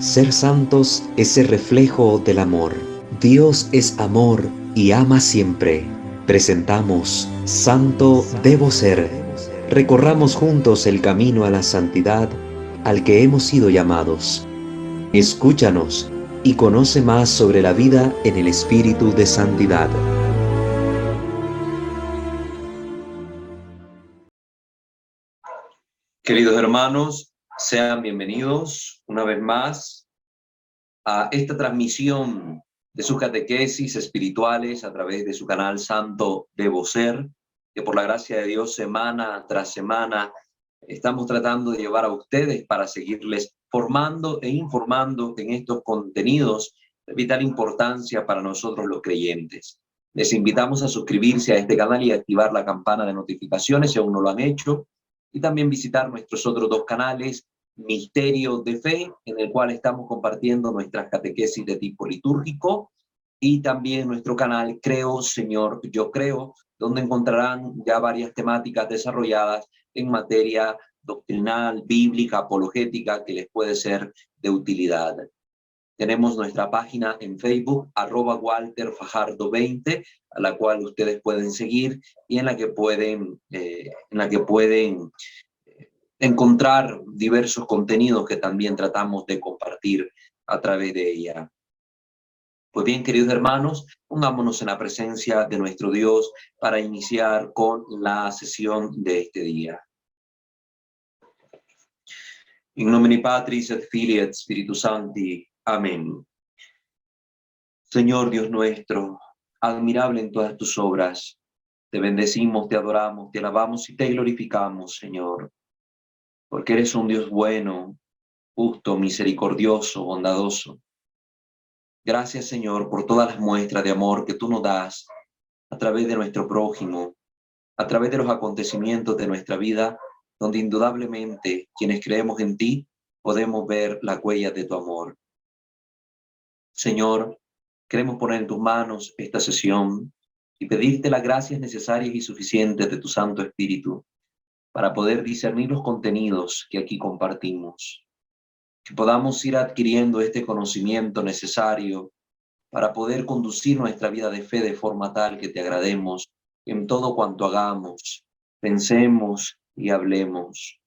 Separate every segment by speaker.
Speaker 1: Ser santos es ser reflejo del amor. Dios es amor y ama siempre. Presentamos Santo Debo Ser. Recorramos juntos el camino a la santidad al que hemos sido llamados. Escúchanos y conoce más sobre la vida en el espíritu de santidad.
Speaker 2: Queridos hermanos, sean bienvenidos una vez más a esta transmisión de sus catequesis espirituales a través de su canal Santo Debo Ser, que por la gracia de Dios semana tras semana estamos tratando de llevar a ustedes para seguirles formando e informando en estos contenidos de vital importancia para nosotros los creyentes. Les invitamos a suscribirse a este canal y a activar la campana de notificaciones si aún no lo han hecho, y también visitar nuestros otros dos canales, Misterio de Fe, en el cual estamos compartiendo nuestras catequesis de tipo litúrgico, y también nuestro canal Creo, Señor, Yo Creo, donde encontrarán ya varias temáticas desarrolladas en materia doctrinal, bíblica, apologética, que les puede ser de utilidad. Tenemos nuestra página en Facebook, @WalterFajardo20, a la cual ustedes pueden seguir y en la que pueden encontrar diversos contenidos que también tratamos de compartir a través de ella. Pues bien, queridos hermanos, pongámonos en la presencia de nuestro Dios para iniciar con la sesión de este día. In nomine Patris et Filii et Spiritus Sancti. Amén. Señor Dios nuestro, admirable en todas tus obras, te bendecimos, te adoramos, te alabamos y te glorificamos, Señor, porque eres un Dios bueno, justo, misericordioso, bondadoso. Gracias, Señor, por todas las muestras de amor que tú nos das a través de nuestro prójimo, a través de los acontecimientos de nuestra vida, donde indudablemente quienes creemos en ti podemos ver las huellas de tu amor. Señor, queremos poner en tus manos esta sesión y pedirte las gracias necesarias y suficientes de tu Santo Espíritu para poder discernir los contenidos que aquí compartimos. Que podamos ir adquiriendo este conocimiento necesario para poder conducir nuestra vida de fe de forma tal que te agrademos en todo cuanto hagamos, pensemos y hablemos.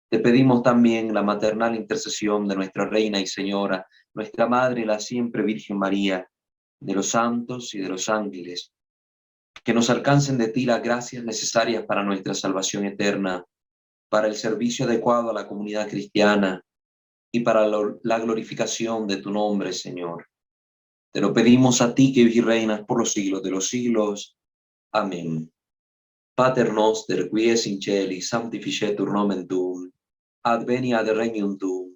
Speaker 2: Te pedimos también la maternal intercesión de nuestra Reina y Señora, nuestra Madre, la siempre Virgen María, de los santos y de los ángeles, que nos alcancen de ti las gracias necesarias para nuestra salvación eterna, para el servicio adecuado a la comunidad cristiana y para la glorificación de tu nombre, Señor. Te lo pedimos a ti que vives y reinas por los siglos de los siglos. Amén. Pater noster, qui es in celi, sanctificetur nomen tuum, adveniat regnum tuum,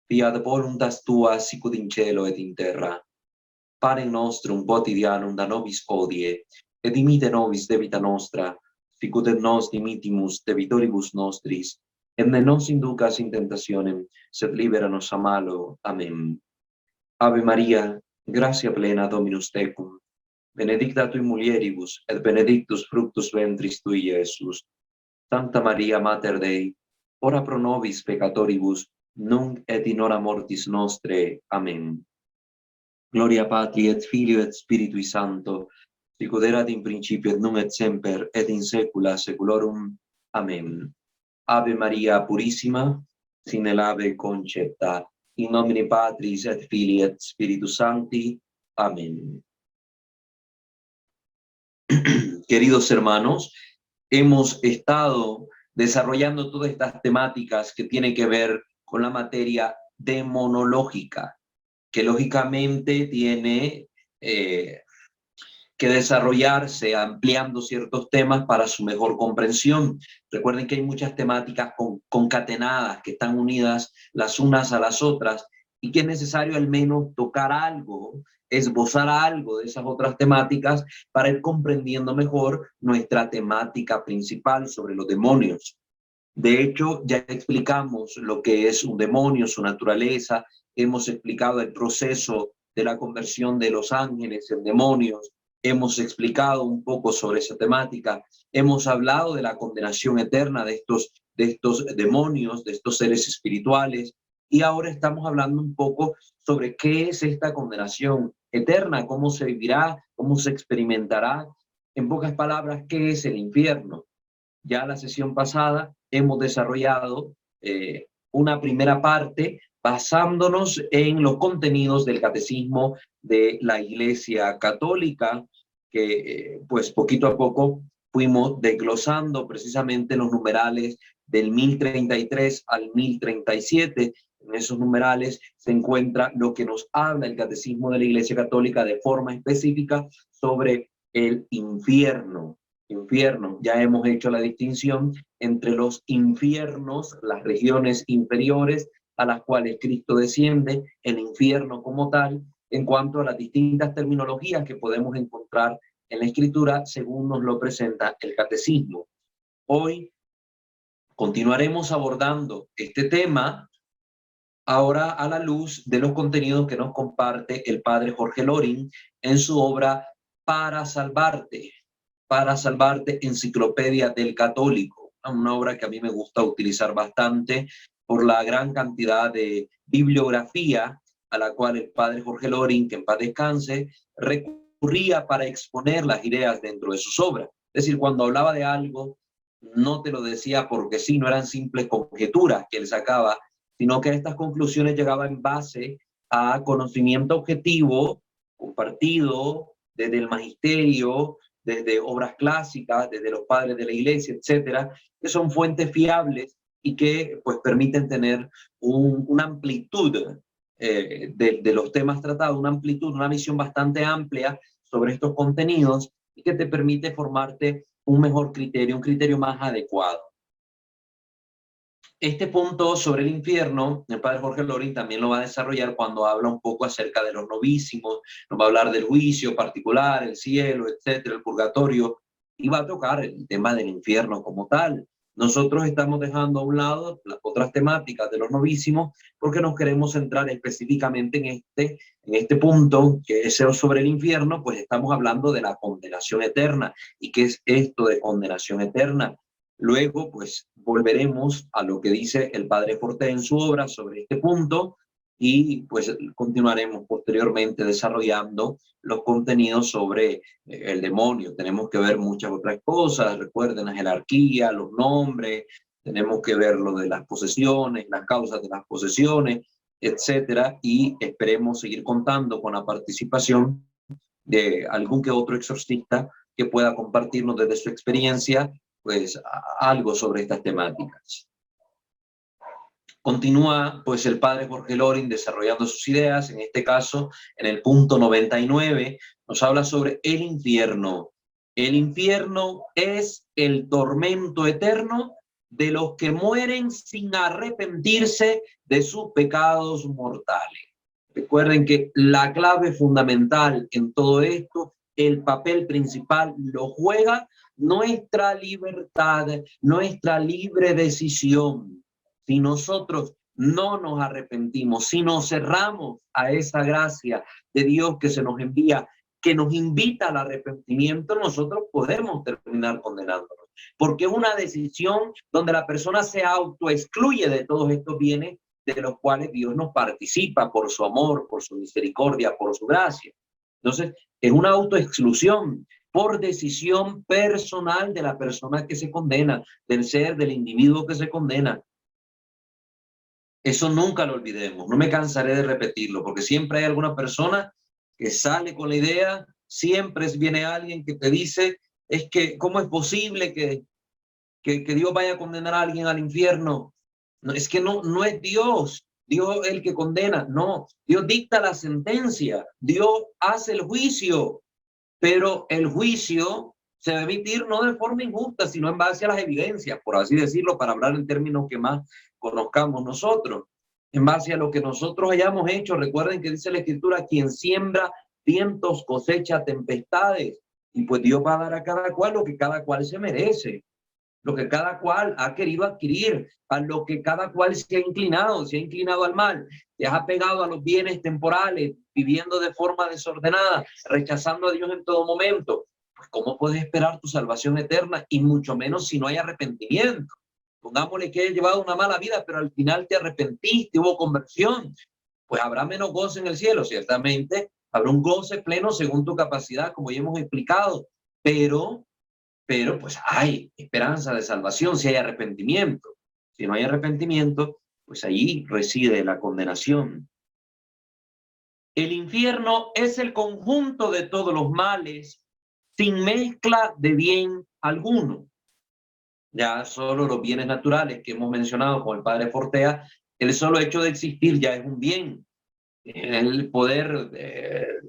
Speaker 2: fiat voluntas tua sicut in cielo et in terra. Panem nostrum quotidianum da nobis hodie, et dimite nobis debita nostra, sicut et nos dimitimus debitoribus nostris, et ne nos inducas in tentationem, sed libera nos a malo. Amén. Ave Maria, gratia plena Dominus tecum, benedicta tui mulieribus, et benedictus fructus ventris tui, Iesus. Santa Maria Mater Dei, ora pro nobis peccatoribus, nunc et in hora mortis nostre. Amén. Gloria Patri et Filio et Spiritui Sancto, sicut erat in principio et nunc et semper et in saecula saeculorum. Amén. Ave Maria Purissima, sine labeo concepta, in nomine Patris et Filii et Spiritus Sancti. Amén. Queridos hermanos, hemos estado desarrollando todas estas temáticas que tienen que ver con la materia demonológica, que lógicamente tiene que desarrollarse ampliando ciertos temas para su mejor comprensión. Recuerden que hay muchas temáticas concatenadas que están unidas las unas a las otras y que es necesario al menos tocar algo, esbozar algo de esas otras temáticas para ir comprendiendo mejor nuestra temática principal sobre los demonios. De hecho, ya explicamos lo que es un demonio, su naturaleza, hemos explicado el proceso de la conversión de los ángeles en demonios, hemos explicado un poco sobre esa temática, hemos hablado de la condenación eterna de estos demonios, de estos seres espirituales, y ahora estamos hablando un poco sobre qué es esta condenación eterna, cómo se vivirá, cómo se experimentará. En pocas palabras, ¿qué es el infierno? Ya la sesión pasada hemos desarrollado una primera parte basándonos en los contenidos del catecismo de la Iglesia Católica, que pues poquito a poco fuimos desglosando precisamente los numerales del 1033 al 1037. En esos numerales se encuentra lo que nos habla el catecismo de la Iglesia Católica de forma específica sobre el infierno. Infierno, ya hemos hecho la distinción entre los infiernos, las regiones inferiores a las cuales Cristo desciende, el infierno como tal, en cuanto a las distintas terminologías que podemos encontrar en la Escritura según nos lo presenta el Catecismo. Hoy continuaremos abordando este tema ahora a la luz de los contenidos que nos comparte el padre Jorge Loring en su obra Para Salvarte, Enciclopedia del Católico, una obra que a mí me gusta utilizar bastante por la gran cantidad de bibliografía a la cual el padre Jorge Loring, que en paz descanse, recurría para exponer las ideas dentro de sus obras. Es decir, cuando hablaba de algo, no te lo decía porque sí, no eran simples conjeturas que él sacaba, sino que estas conclusiones llegaban en base a conocimiento objetivo, compartido desde el magisterio, desde obras clásicas, desde los padres de la iglesia, etcétera, que son fuentes fiables y que pues permiten tener una amplitud de los temas tratados, una amplitud, una visión bastante amplia sobre estos contenidos y que te permite formarte un mejor criterio, un criterio más adecuado. Este punto sobre el infierno, el padre Jorge Loring también lo va a desarrollar cuando habla un poco acerca de los novísimos, nos va a hablar del juicio particular, el cielo, etcétera, el purgatorio, y va a tocar el tema del infierno como tal. Nosotros estamos dejando a un lado las otras temáticas de los novísimos porque nos queremos centrar específicamente en este punto, que es sobre el infierno, pues estamos hablando de la condenación eterna. ¿Y qué es esto de condenación eterna? Luego, pues, volveremos a lo que dice el padre Forte en su obra sobre este punto y, pues, continuaremos posteriormente desarrollando los contenidos sobre el demonio. Tenemos que ver muchas otras cosas, recuerden la jerarquía, los nombres, tenemos que ver lo de las posesiones, las causas de las posesiones, etcétera, y esperemos seguir contando con la participación de algún que otro exorcista que pueda compartirnos desde su experiencia pues algo sobre estas temáticas. Continúa pues el padre Jorge Loring desarrollando sus ideas, en este caso en el punto 99 nos habla sobre el infierno. El infierno es el tormento eterno de los que mueren sin arrepentirse de sus pecados mortales. Recuerden que la clave fundamental en todo esto, el papel principal lo juega nuestra libertad, nuestra libre decisión. Si nosotros no nos arrepentimos, si nos cerramos a esa gracia de Dios que se nos envía, que nos invita al arrepentimiento, nosotros podemos terminar condenándonos. Porque es una decisión donde la persona se autoexcluye de todos estos bienes de los cuales Dios nos participa por su amor, por su misericordia, por su gracia. Entonces, es una autoexclusión por decisión personal de la persona que se condena, del ser, del individuo que se condena. Eso nunca lo olvidemos, no me cansaré de repetirlo, porque siempre hay alguna persona que sale con la idea, siempre viene alguien que te dice, es que, ¿cómo es posible que Dios vaya a condenar a alguien al infierno? No, es que no es Dios el que condena, no, Dios dicta la sentencia, Dios hace el juicio, pero el juicio se debe emitir no de forma injusta, sino en base a las evidencias, por así decirlo, para hablar en términos que más conozcamos nosotros, en base a lo que nosotros hayamos hecho. Recuerden que dice la Escritura, quien siembra vientos cosecha tempestades, y pues Dios va a dar a cada cual lo que cada cual se merece, lo que cada cual ha querido adquirir, a lo que cada cual se ha inclinado al mal, te has apegado a los bienes temporales, viviendo de forma desordenada, rechazando a Dios en todo momento. Pues ¿cómo puedes esperar tu salvación eterna? Y mucho menos si no hay arrepentimiento. pongámosle que hayas llevado una mala vida, pero al final te arrepentiste, hubo conversión, pues habrá menos goce en el cielo, ciertamente, habrá un goce pleno según tu capacidad, como ya hemos explicado, pero pues hay esperanza de salvación si hay arrepentimiento. Si no hay arrepentimiento, pues allí reside la condenación. El infierno es el conjunto de todos los males, sin mezcla de bien alguno. Ya solo los bienes naturales que hemos mencionado con el padre Fortea, el solo hecho de existir ya es un bien. El poder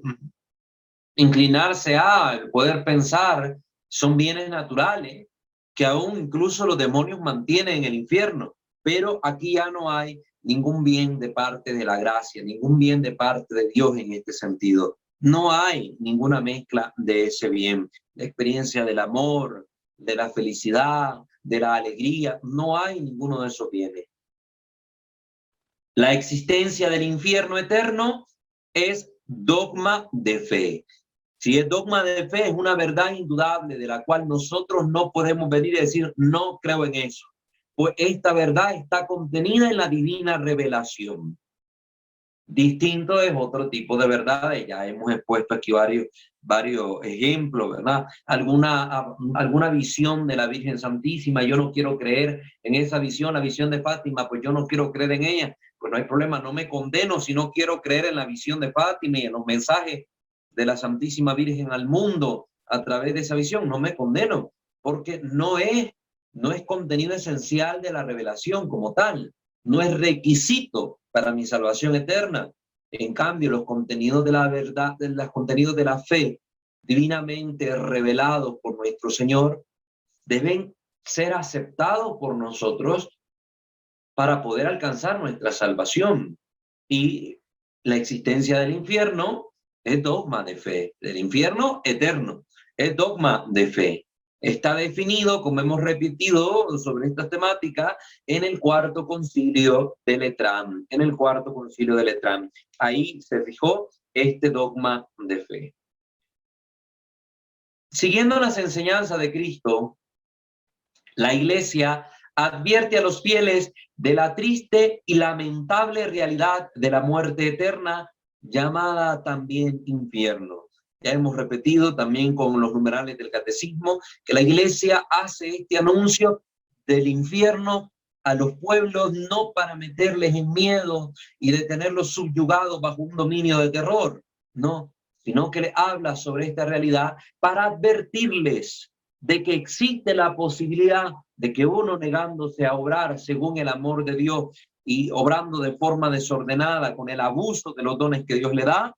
Speaker 2: inclinarse el poder pensar, son bienes naturales que aún incluso los demonios mantienen en el infierno. Pero aquí ya no hay ningún bien de parte de la gracia, ningún bien de parte de Dios en este sentido. No hay ninguna mezcla de ese bien. La experiencia del amor, de la felicidad, de la alegría, no hay ninguno de esos bienes. La existencia del infierno eterno es dogma de fe. Si es dogma de fe, es una verdad indudable de la cual nosotros no podemos venir y decir, no creo en eso. Pues esta verdad está contenida en la divina revelación. Distinto es otro tipo de verdades. Ya hemos expuesto aquí varios ejemplos, ¿verdad? Alguna visión de la Virgen Santísima, yo no quiero creer en esa visión, la visión de Fátima, pues yo no quiero creer en ella. Pues no hay problema, no me condeno si no quiero creer en la visión de Fátima y en los mensajes de la Santísima Virgen al mundo a través de esa visión. No me condeno, porque no es contenido esencial de la revelación como tal. No es requisito para mi salvación eterna. En cambio, los contenidos de la verdad, los contenidos de la fe divinamente revelados por nuestro Señor deben ser aceptados por nosotros para poder alcanzar nuestra salvación. Y la existencia del infierno es dogma de fe, del infierno eterno, es dogma de fe. Está definido, como hemos repetido sobre esta temática, en el Cuarto Concilio de Letrán. En el Cuarto Concilio de Letrán. Ahí se fijó este dogma de fe. Siguiendo las enseñanzas de Cristo, la Iglesia advierte a los fieles de la triste y lamentable realidad de la muerte eterna, llamada también infierno. Ya hemos repetido también con los numerales del catecismo que la Iglesia hace este anuncio del infierno a los pueblos no para meterles en miedo y de tenerlos subyugados bajo un dominio de terror, no, sino que le habla sobre esta realidad para advertirles de que existe la posibilidad de que uno, negándose a obrar según el amor de Dios y obrando de forma desordenada con el abuso de los dones que Dios le da,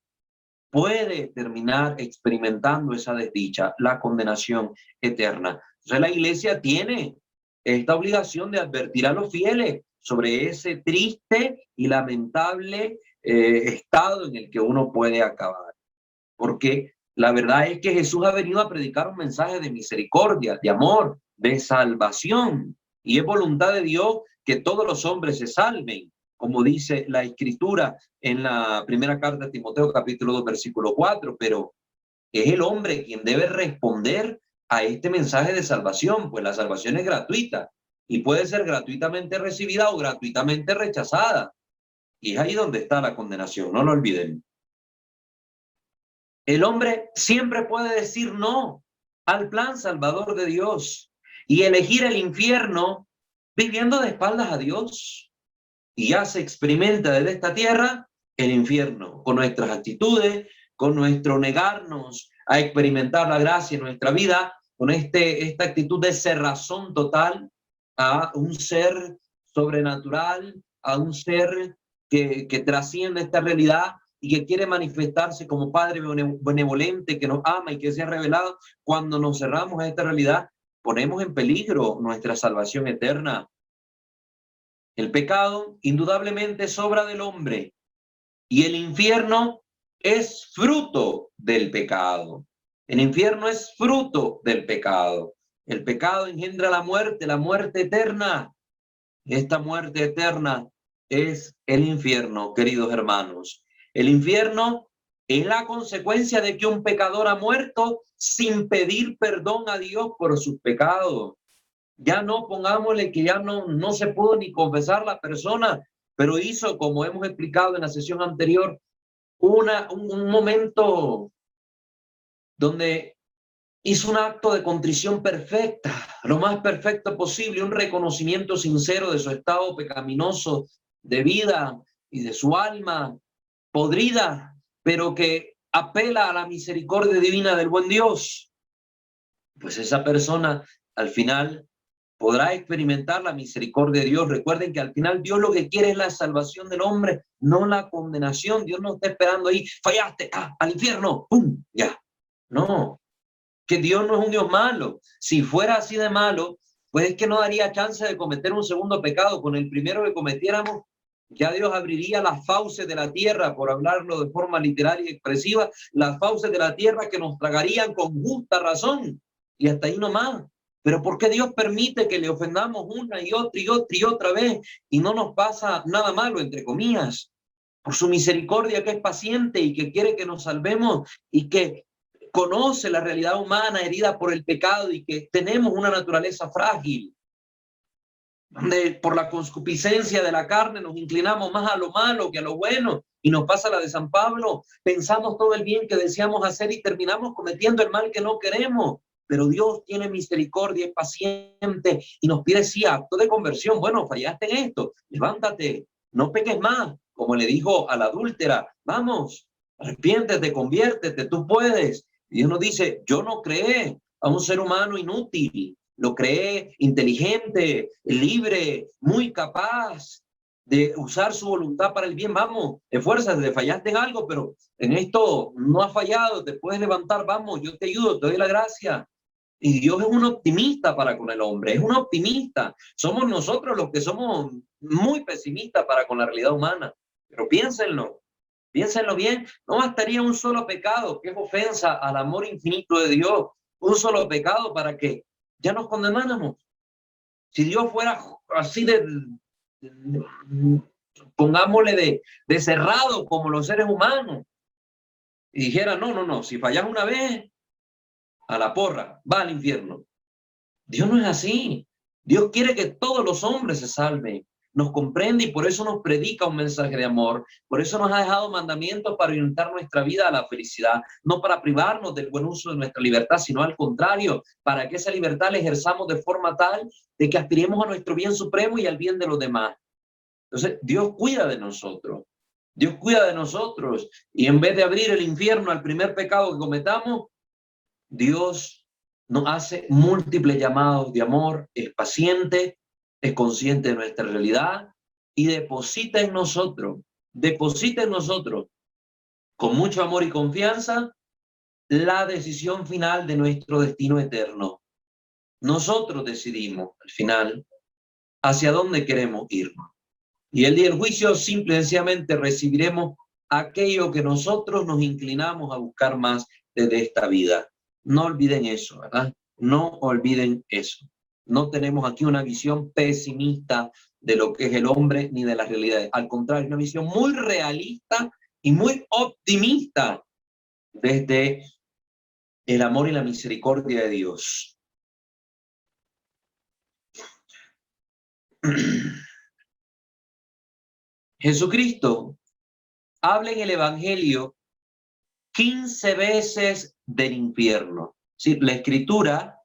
Speaker 2: puede terminar experimentando esa desdicha, la condenación eterna. Entonces la Iglesia tiene esta obligación de advertir a los fieles sobre ese triste y lamentable estado en el que uno puede acabar. Porque la verdad es que Jesús ha venido a predicar un mensaje de misericordia, de amor, de salvación. Y es voluntad de Dios que todos los hombres se salven, como dice la Escritura en la primera carta de Timoteo, capítulo 2, versículo 4. Pero es el hombre quien debe responder a este mensaje de salvación, pues la salvación es gratuita y puede ser gratuitamente recibida o gratuitamente rechazada. Y es ahí donde está la condenación, no lo olviden. El hombre siempre puede decir no al plan salvador de Dios y elegir el infierno viviendo de espaldas a Dios. Y ya se experimenta desde esta tierra el infierno con nuestras actitudes, con nuestro negarnos a experimentar la gracia en nuestra vida, con esta actitud de cerrazón total a un ser sobrenatural, a un ser que trasciende esta realidad y que quiere manifestarse como Padre benevolente, que nos ama y que se ha revelado. Cuando nos cerramos a esta realidad, ponemos en peligro nuestra salvación eterna. El pecado indudablemente es obra del hombre y el infierno es fruto del pecado. El infierno es fruto del pecado. El pecado engendra la muerte eterna. Esta muerte eterna es el infierno, queridos hermanos. El infierno es la consecuencia de que un pecador ha muerto sin pedir perdón a Dios por sus pecados. Ya no, pongámosle que ya no se pudo ni confesar la persona, pero hizo, como hemos explicado en la sesión anterior, un momento donde hizo un acto de contrición perfecta, lo más perfecto posible, un reconocimiento sincero de su estado pecaminoso de vida y de su alma podrida, pero que apela a la misericordia divina del buen Dios. Pues esa persona al final podrá experimentar la misericordia de Dios. Recuerden que al final Dios lo que quiere es la salvación del hombre, no la condenación. Dios no está esperando ahí, fallaste, al infierno, ¡pum! Ya. No, que Dios no es un Dios malo. Si fuera así de malo, pues es que no daría chance de cometer un segundo pecado. Con el primero que cometiéramos, ya Dios abriría las fauces de la tierra, por hablarlo de forma literal y expresiva, las fauces de la tierra que nos tragarían con justa razón. Y hasta ahí nomás. Pero ¿por qué Dios permite que le ofendamos una y otra y otra y otra vez y no nos pasa nada malo, entre comillas? Por su misericordia, que es paciente y que quiere que nos salvemos y que conoce la realidad humana herida por el pecado y que tenemos una naturaleza frágil, donde por la concupiscencia de la carne nos inclinamos más a lo malo que a lo bueno, y nos pasa la de San Pablo, pensamos todo el bien que deseamos hacer y terminamos cometiendo el mal que no queremos. Pero Dios tiene misericordia, es paciente y nos pide sí acto de conversión. Bueno, fallaste en esto, levántate, no peques más, como le dijo a la adúltera, vamos, arrepiéntete, conviértete, tú puedes. Y Dios nos dice, yo no creé a un ser humano inútil, lo creé inteligente, libre, muy capaz de usar su voluntad para el bien. Vamos, esfuérzate, fallaste en algo, pero en esto no has fallado, te puedes levantar, vamos, yo te ayudo, te doy la gracia. Y Dios es un optimista para con el hombre, es un optimista. Somos nosotros los que somos muy pesimistas para con la realidad humana. Pero piénsenlo bien, no bastaría un solo pecado, que es ofensa al amor infinito de Dios, un solo pecado para que ya nos condenáramos. Si Dios fuera así pongámosle de cerrado como los seres humanos, y dijera, no, si fallas una vez, a la porra, va al infierno. Dios no es así. Dios quiere que todos los hombres se salven. Nos comprende y por eso nos predica un mensaje de amor. Por eso nos ha dejado mandamientos para orientar nuestra vida a la felicidad, no para privarnos del buen uso de nuestra libertad, sino al contrario, para que esa libertad la ejerzamos de forma tal de que aspiremos a nuestro bien supremo y al bien de los demás. Entonces, Dios cuida de nosotros. Dios cuida de nosotros. Y en vez de abrir el infierno al primer pecado que cometamos, Dios nos hace múltiples llamados de amor, es paciente, es consciente de nuestra realidad y deposita en nosotros, con mucho amor y confianza, la decisión final de nuestro destino eterno. Nosotros decidimos, al final, hacia dónde queremos irnos. Y el día del juicio, simple y sencillamente recibiremos aquello que nosotros nos inclinamos a buscar más desde esta vida. No olviden eso, ¿verdad? No olviden eso. No tenemos aquí una visión pesimista de lo que es el hombre ni de las realidades. Al contrario, una visión muy realista y muy optimista desde el amor y la misericordia de Dios. Jesucristo habla en el Evangelio 15 veces del infierno. ¿Sí? La escritura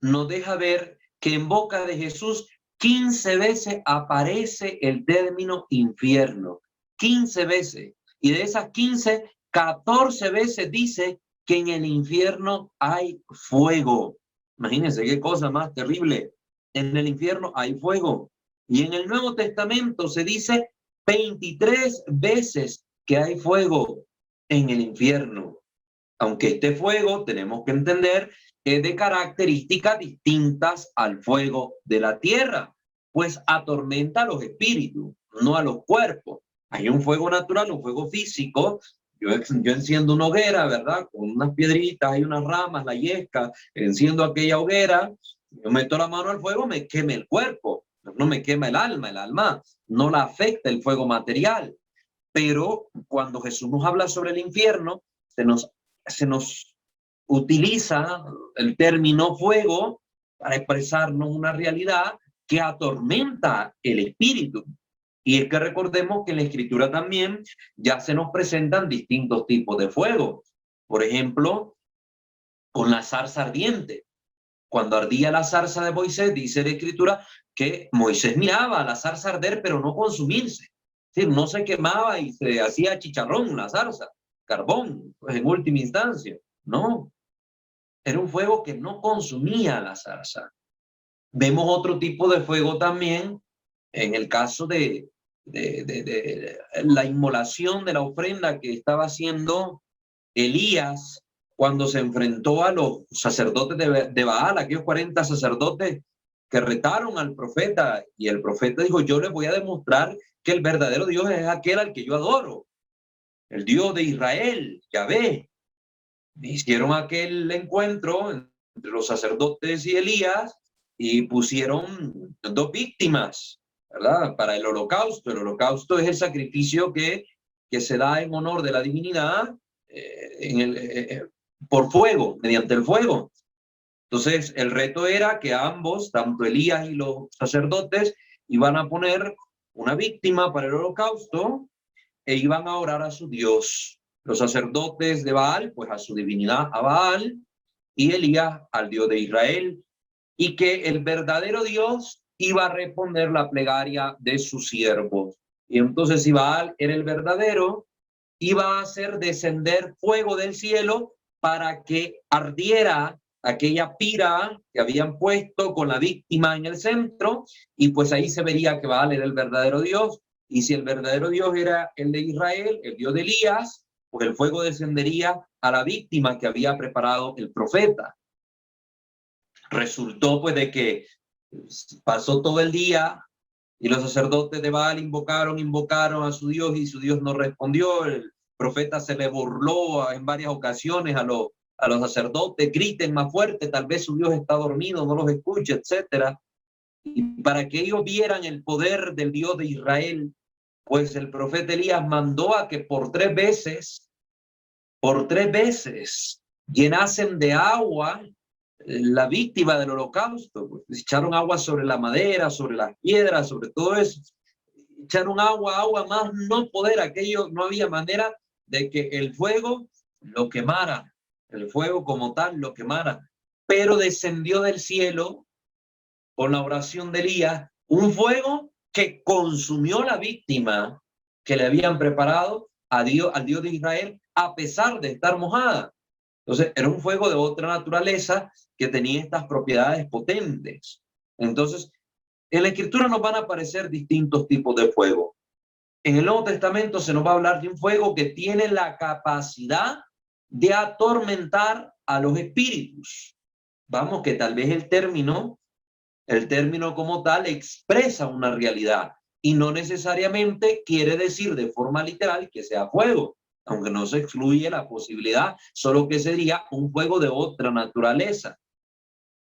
Speaker 2: nos deja ver que en boca de Jesús 15 veces aparece el término infierno. 15 veces. Y de esas 15, 14 veces dice que en el infierno hay fuego. Imagínense qué cosa más terrible. En el infierno hay fuego. Y en el Nuevo Testamento se dice 23 veces que hay fuego en el infierno. Aunque este fuego, tenemos que entender, es de características distintas al fuego de la tierra, pues atormenta a los espíritus, no a los cuerpos. Hay un fuego natural, un fuego físico. Yo enciendo una hoguera, ¿verdad? Con unas piedritas, hay unas ramas, la yesca, enciendo aquella hoguera, yo meto la mano al fuego, me quema el cuerpo, no me quema el alma no la afecta el fuego material. Pero cuando Jesús nos habla sobre el infierno, se nos utiliza el término fuego para expresarnos una realidad que atormenta el espíritu. Y es que recordemos que en la Escritura también ya se nos presentan distintos tipos de fuego. Por ejemplo, con la zarza ardiente. Cuando ardía la zarza de Moisés, dice la Escritura que Moisés miraba a la zarza arder, pero no consumirse. Es decir, no se quemaba y se hacía chicharrón la zarza, carbón, pues en última instancia. No, era un fuego que no consumía la zarza. Vemos otro tipo de fuego también en el caso de la inmolación de la ofrenda que estaba haciendo Elías cuando se enfrentó a los sacerdotes de Baal, aquellos 40 sacerdotes que retaron al profeta, y el profeta dijo: yo les voy a demostrar que el verdadero Dios es aquel al que yo adoro, el Dios de Israel, Yahvé. Hicieron aquel encuentro entre los sacerdotes y Elías y pusieron 2 víctimas, ¿verdad? Para el holocausto. El holocausto es el sacrificio que se da en honor de la divinidad por fuego, mediante el fuego. Entonces, el reto era que ambos, tanto Elías y los sacerdotes, iban a poner una víctima para el holocausto e iban a orar a su Dios. Los sacerdotes de Baal, pues a su divinidad, a Baal, y Elías al Dios de Israel, y que el verdadero Dios iba a responder la plegaria de sus siervos. Y entonces, si Baal era el verdadero, iba a hacer descender fuego del cielo para que ardiera aquella pira que habían puesto con la víctima en el centro, y pues ahí se vería que Baal era el verdadero Dios. Y si el verdadero Dios era el de Israel, el Dios de Elías, pues el fuego descendería a la víctima que había preparado el profeta. Resultó pues de que pasó todo el día y los sacerdotes de Baal invocaron a su Dios y su Dios no respondió. El profeta se le burló en varias ocasiones a los sacerdotes: griten más fuerte, tal vez su Dios está dormido, no los escuche, etcétera. Y para que ellos vieran el poder del Dios de Israel, pues el profeta Elías mandó a que por tres veces llenasen de agua la víctima del holocausto. Pues echaron agua sobre la madera, sobre las piedras, sobre todo eso. Echaron agua más no poder. Aquello no había manera de que el fuego lo quemara, el fuego como tal lo quemara. Pero descendió del cielo, con la oración de Elías, un fuego que consumió la víctima que le habían preparado al Dios de Israel, a pesar de estar mojada. Entonces, era un fuego de otra naturaleza que tenía estas propiedades potentes. Entonces, en la Escritura nos van a aparecer distintos tipos de fuego. En el Nuevo Testamento se nos va a hablar de un fuego que tiene la capacidad de atormentar a los espíritus. Vamos, que tal vez el término como tal expresa una realidad y no necesariamente quiere decir de forma literal que sea fuego, aunque no se excluye la posibilidad, solo que sería un fuego de otra naturaleza.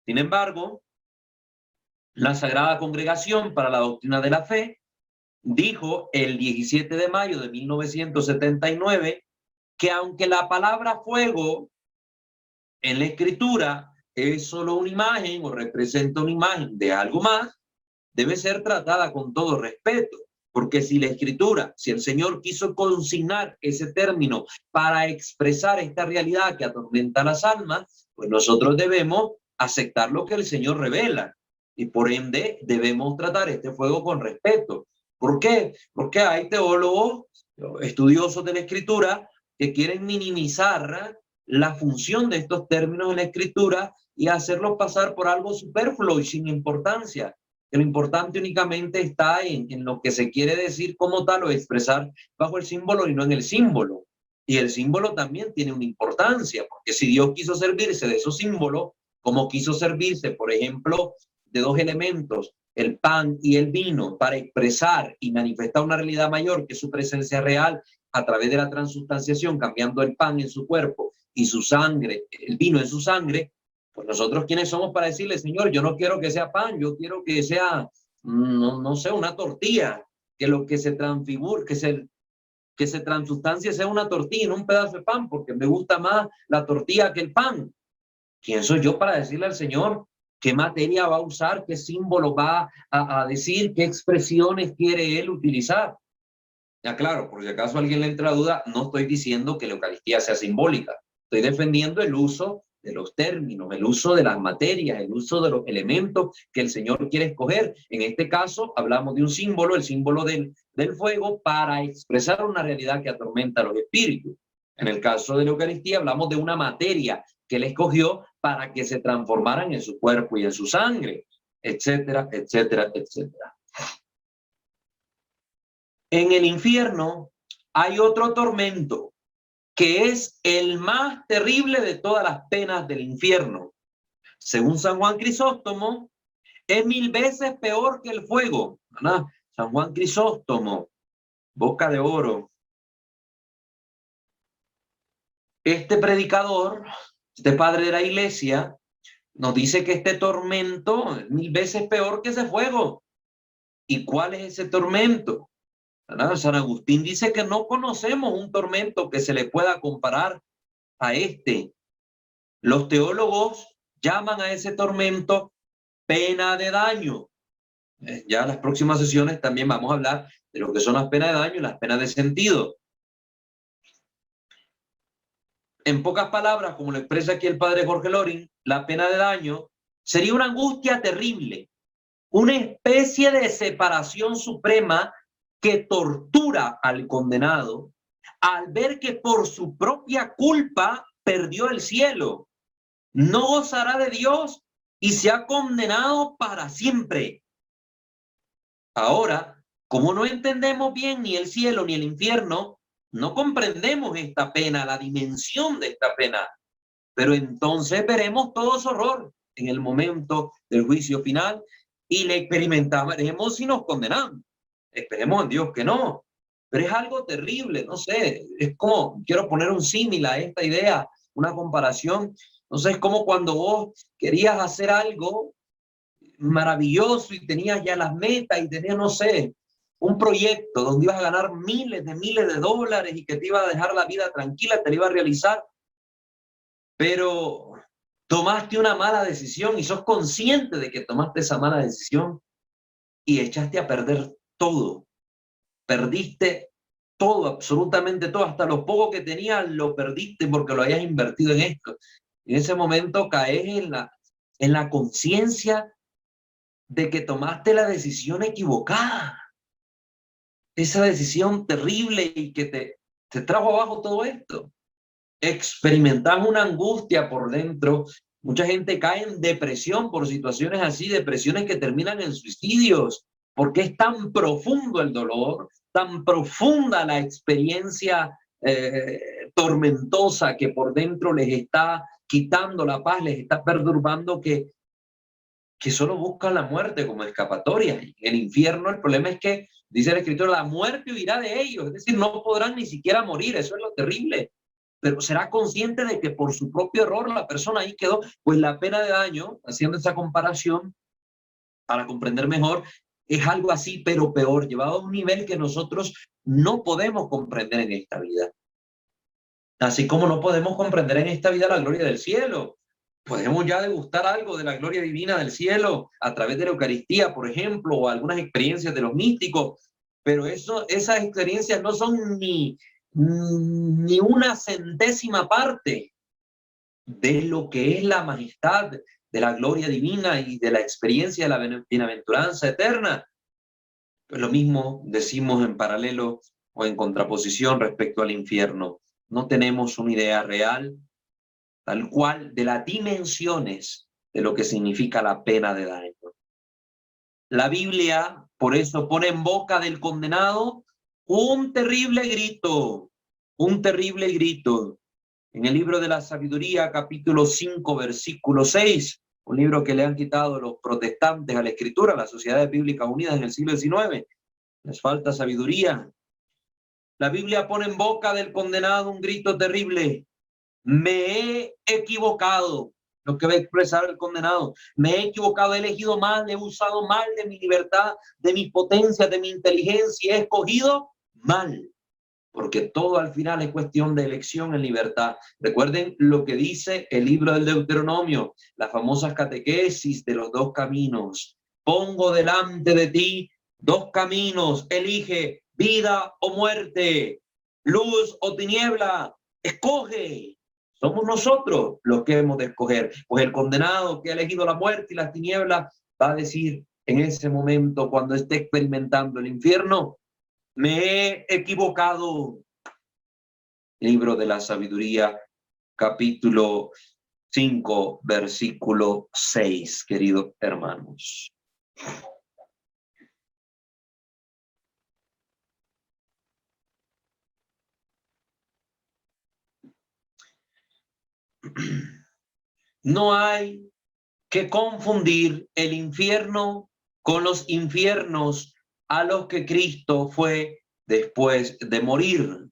Speaker 2: Sin embargo, la Sagrada Congregación para la Doctrina de la Fe dijo el 17 de mayo de 1979 que aunque la palabra fuego en la Escritura es solo una imagen o representa una imagen de algo más, debe ser tratada con todo respeto, porque si la Escritura, si el Señor quiso consignar ese término para expresar esta realidad que atormenta las almas, pues nosotros debemos aceptar lo que el Señor revela y por ende debemos tratar este fuego con respeto. ¿Por qué? Porque hay teólogos, estudiosos de la Escritura, que quieren minimizar la función de estos términos en la Escritura y hacerlos pasar por algo superfluo y sin importancia. Que lo importante únicamente está en lo que se quiere decir como tal o expresar bajo el símbolo y no en el símbolo. Y el símbolo también tiene una importancia, porque si Dios quiso servirse de esos símbolos, como quiso servirse, por ejemplo, de dos elementos, el pan y el vino, para expresar y manifestar una realidad mayor que su presencia real a través de la transustanciación, cambiando el pan en su cuerpo y su sangre, el vino en su sangre, pues nosotros quiénes somos para decirle: Señor, yo no quiero que sea pan, yo quiero que sea, no sé, una tortilla, que lo que se transfigure, que se transustancie sea una tortilla, no un pedazo de pan, porque me gusta más la tortilla que el pan. ¿Quién soy yo para decirle al Señor qué materia va a usar, qué símbolo va a decir, qué expresiones quiere Él utilizar? Ya claro, por si acaso a alguien le entra duda, no estoy diciendo que la Eucaristía sea simbólica. Estoy defendiendo el uso de los términos, el uso de las materias, el uso de los elementos que el Señor quiere escoger. En este caso, hablamos de un símbolo, el símbolo del fuego, para expresar una realidad que atormenta a los espíritus. En el caso de la Eucaristía, hablamos de una materia que Él escogió para que se transformaran en su cuerpo y en su sangre, etcétera, etcétera, etcétera. En el infierno hay otro tormento que es el más terrible de todas las penas del infierno. Según San Juan Crisóstomo, es 1000 veces peor que el fuego. ¿Verdad? San Juan Crisóstomo, boca de oro. Este predicador, este padre de la iglesia, nos dice que este tormento es 1000 veces peor que ese fuego. ¿Y cuál es ese tormento? San Agustín dice que no conocemos un tormento que se le pueda comparar a este. Los teólogos llaman a ese tormento pena de daño. Ya en las próximas sesiones también vamos a hablar de lo que son las penas de daño y las penas de sentido. En pocas palabras, como lo expresa aquí el padre Jorge Loring, la pena de daño sería una angustia terrible, una especie de separación suprema que tortura al condenado al ver que por su propia culpa perdió el cielo, no gozará de Dios y se ha condenado para siempre. Ahora, como no entendemos bien ni el cielo ni el infierno, no comprendemos esta pena, la dimensión de esta pena, pero entonces veremos todo su horror en el momento del juicio final y le experimentaremos si nos condenamos. Esperemos en Dios que no, pero es algo terrible, no sé, es como, quiero poner un símil a esta idea, una comparación, no sé, es como cuando vos querías hacer algo maravilloso y tenías ya las metas y tenías, no sé, un proyecto donde ibas a ganar miles de dólares y que te iba a dejar la vida tranquila, te lo iba a realizar, pero tomaste una mala decisión y sos consciente de que tomaste esa mala decisión y echaste a perder todo. Perdiste todo, absolutamente todo, hasta lo poco que tenías lo perdiste porque lo hayas invertido en esto. En ese momento caes en la conciencia de que tomaste la decisión equivocada. Esa decisión terrible y que te trajo abajo todo esto. Experimentas una angustia por dentro. Mucha gente cae en depresión por situaciones así, depresiones que terminan en suicidios, porque es tan profundo el dolor, tan profunda la experiencia tormentosa que por dentro les está quitando la paz, les está perturbando, que solo buscan la muerte como escapatoria. En el infierno el problema es que, dice el escritor, la muerte huirá de ellos, es decir, no podrán ni siquiera morir, eso es lo terrible. Pero será consciente de que por su propio error la persona ahí quedó. Pues la pena de daño, haciendo esa comparación para comprender mejor, es algo así, pero peor, llevado a un nivel que nosotros no podemos comprender en esta vida. Así como no podemos comprender en esta vida la gloria del cielo. Podemos ya degustar algo de la gloria divina del cielo a través de la Eucaristía, por ejemplo, o algunas experiencias de los místicos, pero esas experiencias no son ni una centésima parte de lo que es la majestad de la gloria divina y de la experiencia de la bienaventuranza eterna. Pues lo mismo decimos en paralelo o en contraposición respecto al infierno. No tenemos una idea real, tal cual, de las dimensiones de lo que significa la pena de daño. La Biblia, por eso, pone en boca del condenado un terrible grito, un terrible grito. En el libro de la Sabiduría, capítulo 5, versículo 6, un libro que le han quitado los protestantes a la Escritura, a las Sociedades Bíblicas Unidas en el siglo XIX. Les falta sabiduría. La Biblia pone en boca del condenado un grito terrible. Me he equivocado. Lo que va a expresar el condenado. Me he equivocado, he elegido mal, he usado mal de mi libertad, de mis potencias, de mi inteligencia, he escogido mal. porque todo al final es cuestión de elección en libertad. Recuerden lo que dice el libro del Deuteronomio, las famosas catequesis de los dos caminos. Pongo delante de ti dos caminos, elige vida o muerte, luz o tiniebla, escoge. Somos nosotros los que hemos de escoger, pues el condenado que ha elegido la muerte y las tinieblas va a decir en ese momento, cuando esté experimentando el infierno: me he equivocado. Libro de la Sabiduría, capítulo 5, versículo 6, queridos hermanos. No hay que confundir el infierno con los infiernos a los que Cristo fue después de morir.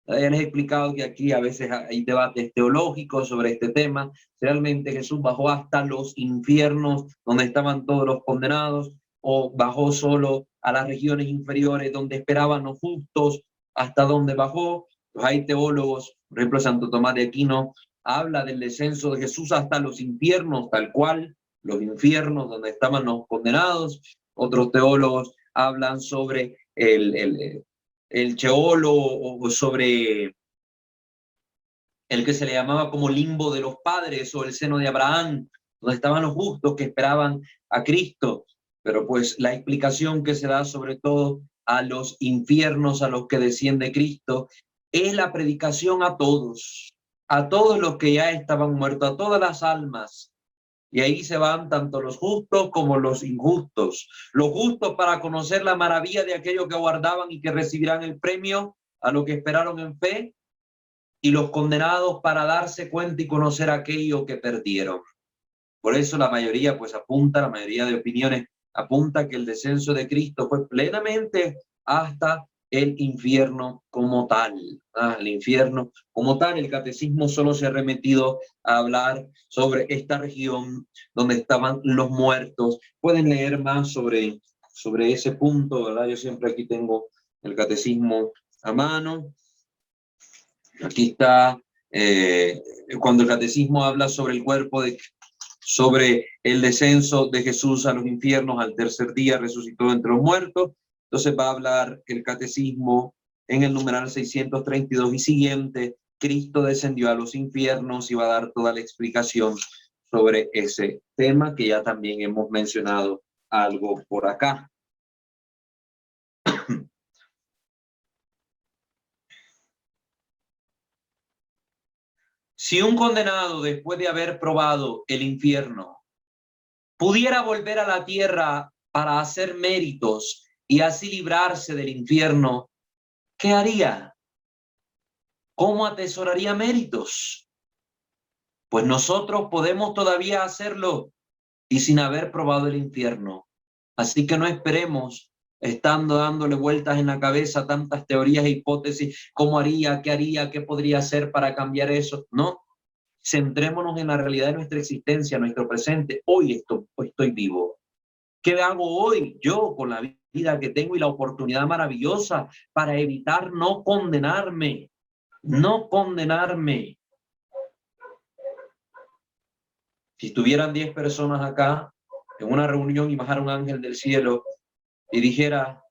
Speaker 2: Ya les he explicado que aquí a veces hay debates teológicos sobre este tema. Realmente Jesús bajó hasta los infiernos donde estaban todos los condenados, o bajó solo a las regiones inferiores donde esperaban los justos. ¿Hasta donde bajó? Pues hay teólogos, por ejemplo Santo Tomás de Aquino habla del descenso de Jesús hasta los infiernos, tal cual, los infiernos donde estaban los condenados. Otros teólogos hablan sobre el Sheol, o sobre el que se le llamaba como limbo de los padres, o el seno de Abraham, donde estaban los justos que esperaban a Cristo. Pero pues la explicación que se da sobre todo a los infiernos a los que desciende Cristo es la predicación a todos los que ya estaban muertos, a todas las almas. Y ahí se van tanto los justos como los injustos. Los justos para conocer la maravilla de aquello que guardaban y que recibirán el premio a lo que esperaron en fe, y los condenados para darse cuenta y conocer aquello que perdieron. Por eso la mayoría la mayoría de opiniones apunta que el descenso de Cristo fue plenamente hasta el infierno como tal. El infierno como tal. El catecismo solo se ha remitido a hablar sobre esta región donde estaban los muertos. Pueden leer más sobre ese punto, ¿verdad? Yo siempre aquí tengo el catecismo a mano. Aquí está, cuando el catecismo habla sobre el cuerpo sobre el descenso de Jesús a los infiernos, al tercer día resucitó entre los muertos. Entonces va a hablar el catecismo en el numeral 632 y siguiente: Cristo descendió a los infiernos, y va a dar toda la explicación sobre ese tema que ya también hemos mencionado algo por acá. Si un condenado, después de haber probado el infierno, pudiera volver a la tierra para hacer méritos y así librarse del infierno, ¿qué haría? ¿Cómo atesoraría méritos? Pues nosotros podemos todavía hacerlo y sin haber probado el infierno. Así que no esperemos, estando dándole vueltas en la cabeza tantas teorías e hipótesis, cómo haría, qué podría hacer para cambiar eso. No, centrémonos en la realidad de nuestra existencia, nuestro presente. Hoy estoy vivo. ¿Qué hago hoy yo con la vida que tengo y la oportunidad maravillosa para evitar no condenarme? No condenarme. Si estuvieran 10 personas acá en una reunión y bajara un ángel del cielo y dijera: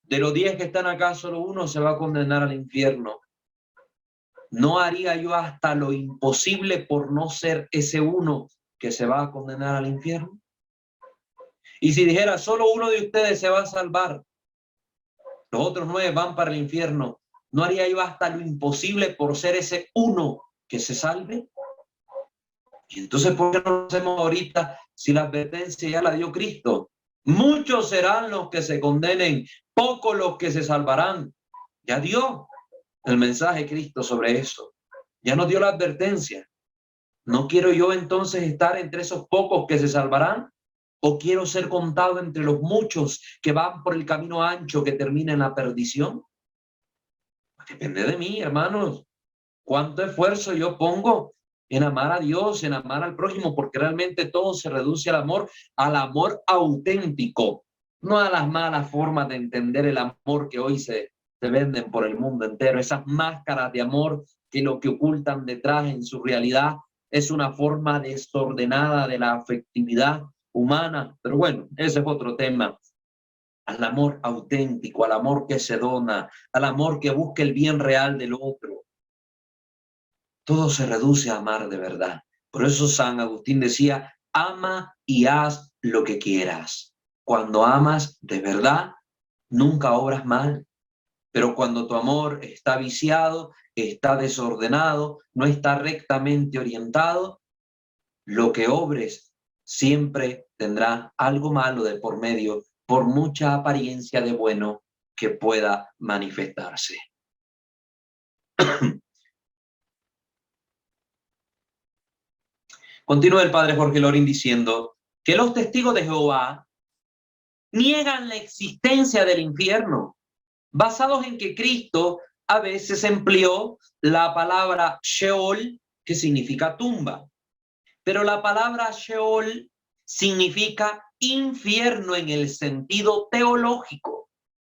Speaker 2: de los 10 que están acá, solo uno se va a condenar al infierno, ¿no haría yo hasta lo imposible por no ser ese uno que se va a condenar al infierno? Y si dijera: solo uno de ustedes se va a salvar, los otros 9 van para el infierno, ¿no haría yo hasta lo imposible por ser ese uno que se salve? Y entonces, ¿por qué no lo hacemos ahorita si la advertencia ya la dio Cristo? Muchos serán los que se condenen, pocos los que se salvarán. Ya dio el mensaje Cristo sobre eso. Ya nos dio la advertencia. ¿No quiero yo entonces estar entre esos pocos que se salvarán? ¿O quiero ser contado entre los muchos que van por el camino ancho que termina en la perdición? Depende de mí, hermanos. ¿Cuánto esfuerzo yo pongo en amar a Dios, en amar al prójimo? Porque realmente todo se reduce al amor auténtico, no a las malas formas de entender el amor que hoy se se venden por el mundo entero, esas máscaras de amor que lo que ocultan detrás en su realidad es una forma desordenada de la afectividad humana. Pero bueno, ese es otro tema. Al amor auténtico, al amor que se dona, al amor que busca el bien real del otro. Todo se reduce a amar de verdad. Por eso San Agustín decía, ama y haz lo que quieras. Cuando amas de verdad, nunca obras mal. Pero cuando tu amor está viciado, está desordenado, no está rectamente orientado, lo que obres siempre tendrá algo malo de por medio, por mucha apariencia de bueno que pueda manifestarse. Continúa el padre Jorge Lorin diciendo que los testigos de Jehová niegan la existencia del infierno, basados en que Cristo a veces empleó la palabra Sheol, que significa tumba. Pero la palabra Sheol significa infierno en el sentido teológico,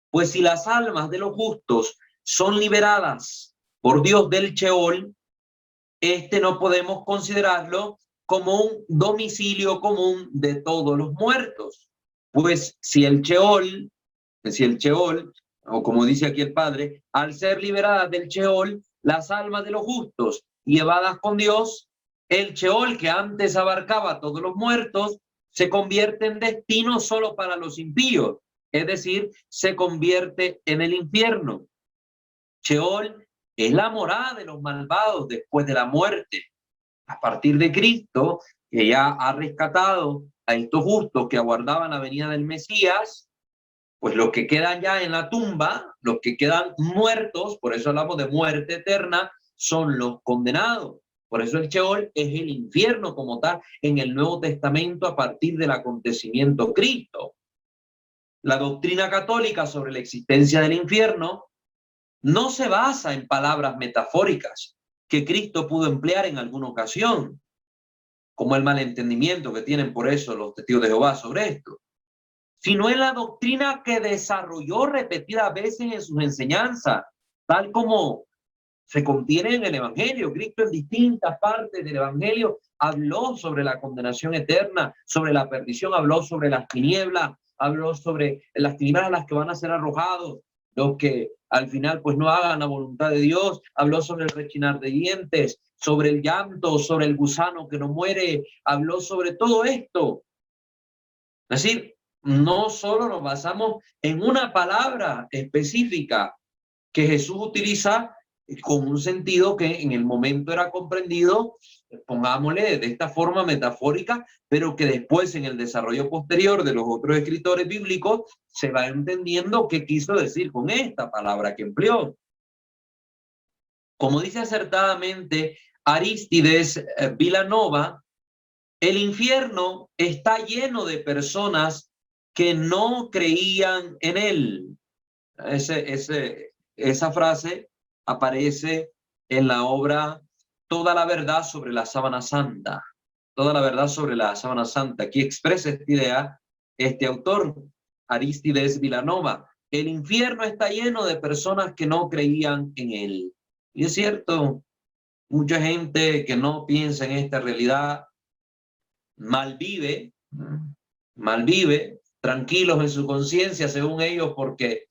Speaker 2: pues si las almas de los justos son liberadas por Dios del Sheol, no podemos considerarlo como un domicilio común de todos los muertos. Pues si el Sheol, o como dice aquí el padre, al ser liberadas del Sheol, las almas de los justos llevadas con Dios, el Sheol que antes abarcaba a todos los muertos, se convierte en destino solo para los impíos, es decir, se convierte en el infierno. Sheol es la morada de los malvados después de la muerte. A partir de Cristo, que ya ha rescatado a estos justos que aguardaban la venida del Mesías, pues los que quedan ya en la tumba, los que quedan muertos, por eso hablamos de muerte eterna, son los condenados. Por eso el Sheol es el infierno como tal en el Nuevo Testamento a partir del acontecimiento Cristo. La doctrina católica sobre la existencia del infierno no se basa en palabras metafóricas que Cristo pudo emplear en alguna ocasión, como el malentendimiento que tienen por eso los testigos de Jehová sobre esto, sino en la doctrina que desarrolló repetidas veces en sus enseñanzas, tal como se contiene en el Evangelio. Cristo en distintas partes del Evangelio habló sobre la condenación eterna, sobre la perdición, habló sobre las tinieblas, habló sobre las tinieblas a las que van a ser arrojados los que al final pues no hagan la voluntad de Dios, habló sobre el rechinar de dientes, sobre el llanto, sobre el gusano que no muere, habló sobre todo esto. Es decir, no solo nos basamos en una palabra específica que Jesús utiliza con un sentido que en el momento era comprendido, pongámosle de esta forma metafórica, pero que después en el desarrollo posterior de los otros escritores bíblicos se va entendiendo qué quiso decir con esta palabra que empleó. Como dice acertadamente Arístides Vilanova, el infierno está lleno de personas que no creían en él. Esa frase aparece en la obra Toda la verdad sobre la sábana santa. Toda la verdad sobre la sábana santa. Aquí expresa esta idea este autor, Arístides Vilanova. El infierno está lleno de personas que no creían en él. Y es cierto, mucha gente que no piensa en esta realidad malvive, tranquilos en su conciencia, según ellos, porque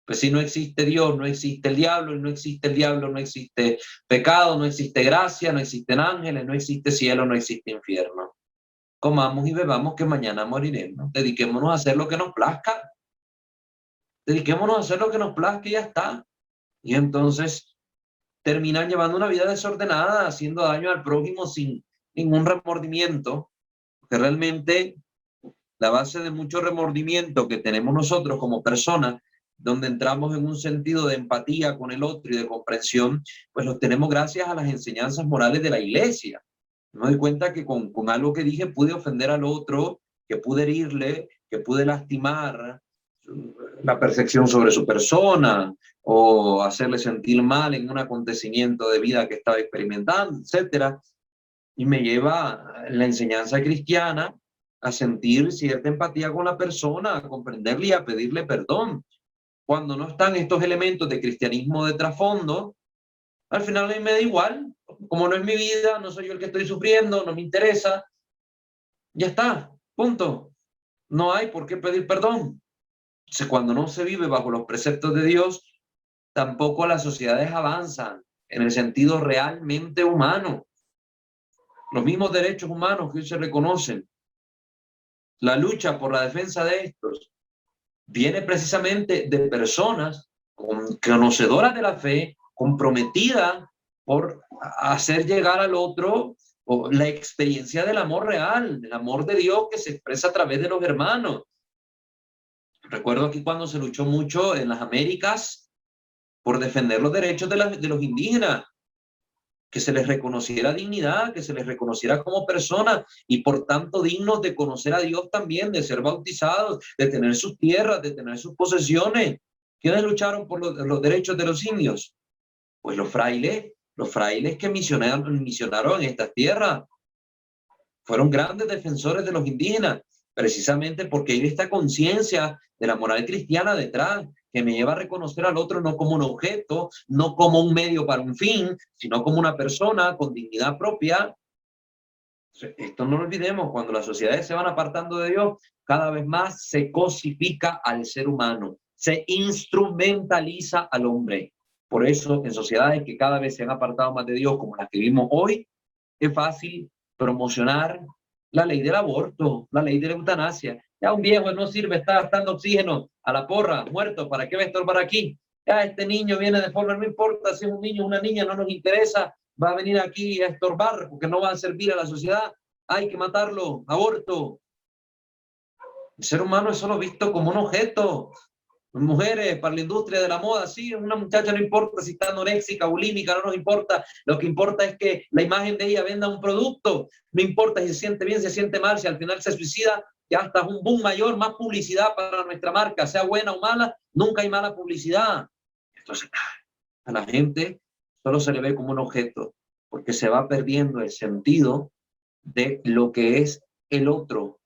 Speaker 2: pues si no existe Dios, no existe el diablo, y no existe el diablo, no existe pecado, no existe gracia, no existen ángeles, no existe cielo, no existe infierno. Comamos y bebamos que mañana moriremos. Dediquémonos a hacer lo que nos plazca. Dediquémonos a hacer lo que nos plazca y ya está. Y entonces terminan llevando una vida desordenada, haciendo daño al prójimo sin ningún remordimiento, que realmente la base de mucho remordimiento que tenemos nosotros como personas, donde entramos en un sentido de empatía con el otro y de comprensión, pues lo tenemos gracias a las enseñanzas morales de la iglesia. Me doy cuenta que con algo que dije pude ofender al otro, que pude herirle, que pude lastimar la percepción sobre su persona o hacerle sentir mal en un acontecimiento de vida que estaba experimentando, etcétera. Y me lleva la enseñanza cristiana a sentir cierta empatía con la persona, a comprenderle y a pedirle perdón. cuando no están estos elementos de cristianismo de trasfondo, al final a mí me da igual. Como no es mi vida, no soy yo el que estoy sufriendo, no me interesa. Ya está, punto. No hay por qué pedir perdón. Entonces, cuando no se vive bajo los preceptos de Dios, tampoco las sociedades avanzan en el sentido realmente humano. Los mismos derechos humanos que hoy se reconocen, la lucha por la defensa de estos, viene precisamente de personas conocedoras de la fe, comprometidas por hacer llegar al otro la experiencia del amor real, del amor de Dios que se expresa a través de los hermanos. Recuerdo aquí cuando se luchó mucho en las Américas por defender los derechos de los indígenas, que se les reconociera dignidad, que se les reconociera como personas y por tanto dignos de conocer a Dios también, de ser bautizados, de tener sus tierras, de tener sus posesiones. ¿Quiénes lucharon por los derechos de los indios? Pues los frailes que misionaron en estas tierras. Fueron grandes defensores de los indígenas, precisamente porque hay esta conciencia de la moral cristiana detrás, que me lleva a reconocer al otro no como un objeto, no como un medio para un fin, sino como una persona con dignidad propia. Esto no lo olvidemos, cuando las sociedades se van apartando de Dios, cada vez más se cosifica al ser humano, se instrumentaliza al hombre. Por eso, en sociedades que cada vez se han apartado más de Dios, como las que vivimos hoy, es fácil promocionar la ley del aborto, la ley de la eutanasia. Ya un viejo no sirve, está gastando oxígeno a la porra, muerto, ¿para qué va a estorbar aquí? Ya este niño viene de forma, no importa si es un niño o una niña, no nos interesa, va a venir aquí a estorbar porque no va a servir a la sociedad, hay que matarlo, aborto. El ser humano es solo visto como un objeto. Mujeres, para la industria de la moda, sí, una muchacha no importa si está anoréxica, bulímica, no nos importa. Lo que importa es que la imagen de ella venda un producto. No importa si se siente bien, se siente mal, si al final se suicida, ya hasta es un boom mayor, más publicidad para nuestra marca, sea buena o mala, nunca hay mala publicidad. Entonces, a la gente solo se le ve como un objeto, porque se va perdiendo el sentido de lo que es el otro,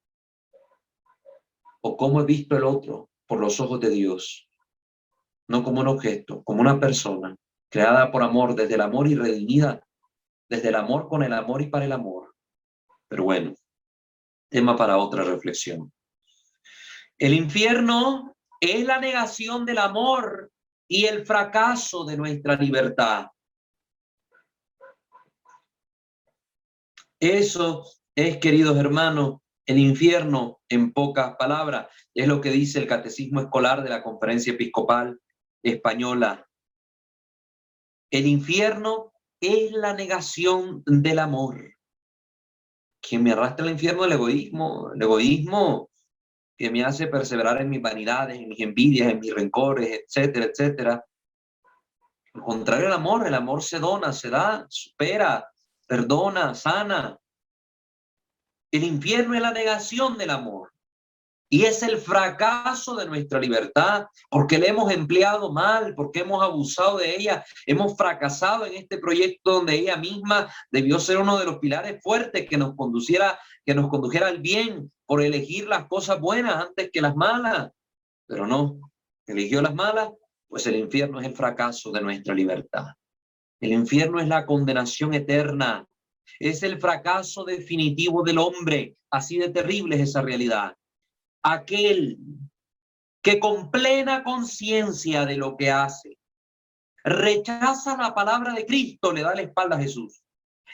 Speaker 2: o cómo he visto el otro por los ojos de Dios, no como un objeto, como una persona creada por amor, desde el amor y redimida, desde el amor, con el amor y para el amor. Pero bueno, tema para otra reflexión. El infierno es la negación del amor y el fracaso de nuestra libertad. Eso es, queridos hermanos, el infierno en pocas palabras. Es lo que dice el Catecismo Escolar de la Conferencia Episcopal Española. El infierno es la negación del amor. Quien me arrastra al infierno el egoísmo que me hace perseverar en mis vanidades, en mis envidias, en mis rencores, etcétera, etcétera. Al contrario, el amor se dona, se da, supera, perdona, sana. El infierno es la negación del amor. Y es el fracaso de nuestra libertad, porque la hemos empleado mal, porque hemos abusado de ella, hemos fracasado en este proyecto donde ella misma debió ser uno de los pilares fuertes que nos condujera al bien, por elegir las cosas buenas antes que las malas. Pero no, eligió las malas, pues el infierno es el fracaso de nuestra libertad. El infierno es la condenación eterna, es el fracaso definitivo del hombre, así de terrible es esa realidad. Aquel que con plena conciencia de lo que hace, rechaza la palabra de Cristo, le da la espalda a Jesús.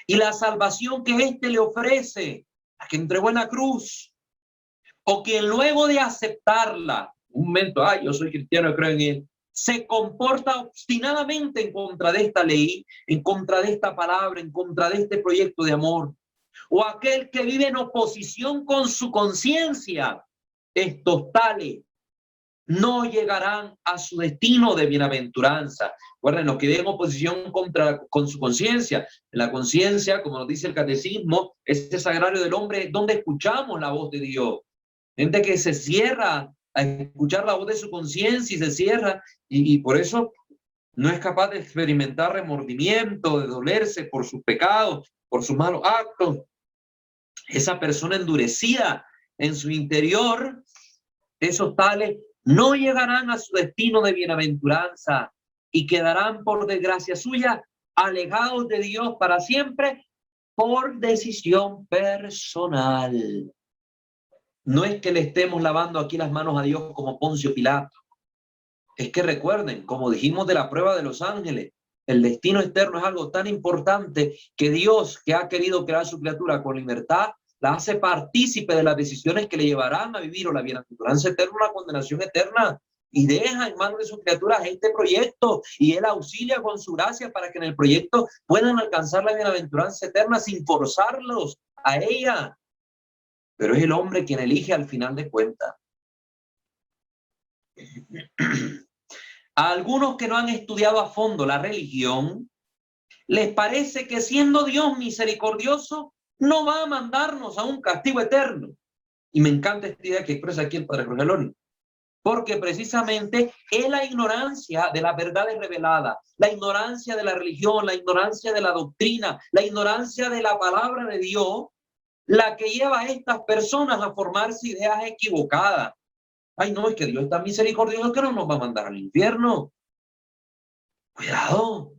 Speaker 2: Y la salvación que éste le ofrece, la que entregó en la cruz, o quien luego de aceptarla, un momento, yo soy cristiano, creo en él, se comporta obstinadamente en contra de esta ley, en contra de esta palabra, en contra de este proyecto de amor, o aquel que vive en oposición con su conciencia, estos tales no llegarán a su destino de bienaventuranza. Recuerden, los que viven en oposición con su conciencia. La conciencia, como nos dice el catecismo, es ese sagrario del hombre donde escuchamos la voz de Dios. Gente que se cierra a escuchar la voz de su conciencia y se cierra, y por eso no es capaz de experimentar remordimiento, de dolerse por sus pecados, por sus malos actos. Esa persona endurecida en su interior, esos tales no llegarán a su destino de bienaventuranza y quedarán por desgracia suya alejados de Dios para siempre por decisión personal. No es que le estemos lavando aquí las manos a Dios como Poncio Pilato. Es que recuerden, como dijimos de la prueba de los ángeles, el destino externo es algo tan importante que Dios, que ha querido crear su criatura con libertad, la hace partícipe de las decisiones que le llevarán a vivir o la bienaventuranza eterna o la condenación eterna. Y deja en manos de sus criaturas este proyecto y Él auxilia con su gracia para que en el proyecto puedan alcanzar la bienaventuranza eterna sin forzarlos a ella. Pero es el hombre quien elige al final de cuentas. A algunos que no han estudiado a fondo la religión, les parece que siendo Dios misericordioso, no va a mandarnos a un castigo eterno. Y me encanta esta idea que expresa aquí el padre Jorge Loni, porque precisamente es la ignorancia de las verdades reveladas, la ignorancia de la religión, la ignorancia de la doctrina, la ignorancia de la palabra de Dios, la que lleva a estas personas a formarse ideas equivocadas. Ay, no, es que Dios es tan misericordioso que no nos va a mandar al infierno. Cuidado.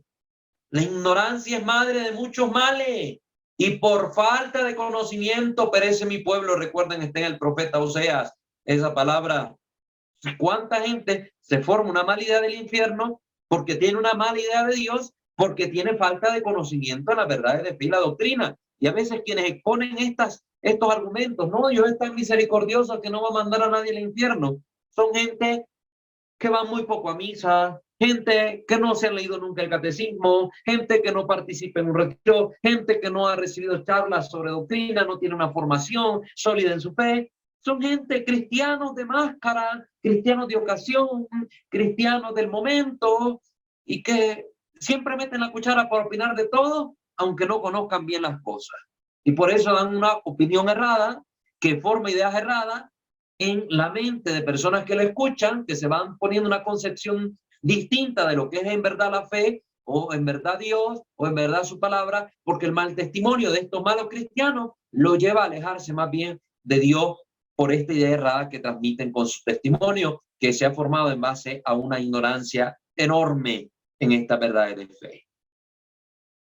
Speaker 2: La ignorancia es madre de muchos males. Y por falta de conocimiento perece mi pueblo. Recuerden, está en el profeta Oseas esa palabra. ¿Cuánta gente se forma una mala idea del infierno porque tiene una mala idea de Dios, porque tiene falta de conocimiento en las verdades de fe y la doctrina? Y a veces quienes exponen estos argumentos, no, Dios es tan misericordioso que no va a mandar a nadie al infierno, son gente que va muy poco a misa, gente que no se ha leído nunca el catecismo, gente que no participa en un retiro, gente que no ha recibido charlas sobre doctrina, no tiene una formación sólida en su fe. Son gente, cristianos de máscara, cristianos de ocasión, cristianos del momento, y que siempre meten la cuchara para opinar de todo, aunque no conozcan bien las cosas. Y por eso dan una opinión errada, que forma ideas erradas en la mente de personas que la escuchan, que se van poniendo una concepción distinta de lo que es en verdad la fe, o en verdad Dios, o en verdad su palabra, porque el mal testimonio de estos malos cristianos lo lleva a alejarse más bien de Dios por esta idea errada que transmiten con su testimonio, que se ha formado en base a una ignorancia enorme en esta verdad de fe.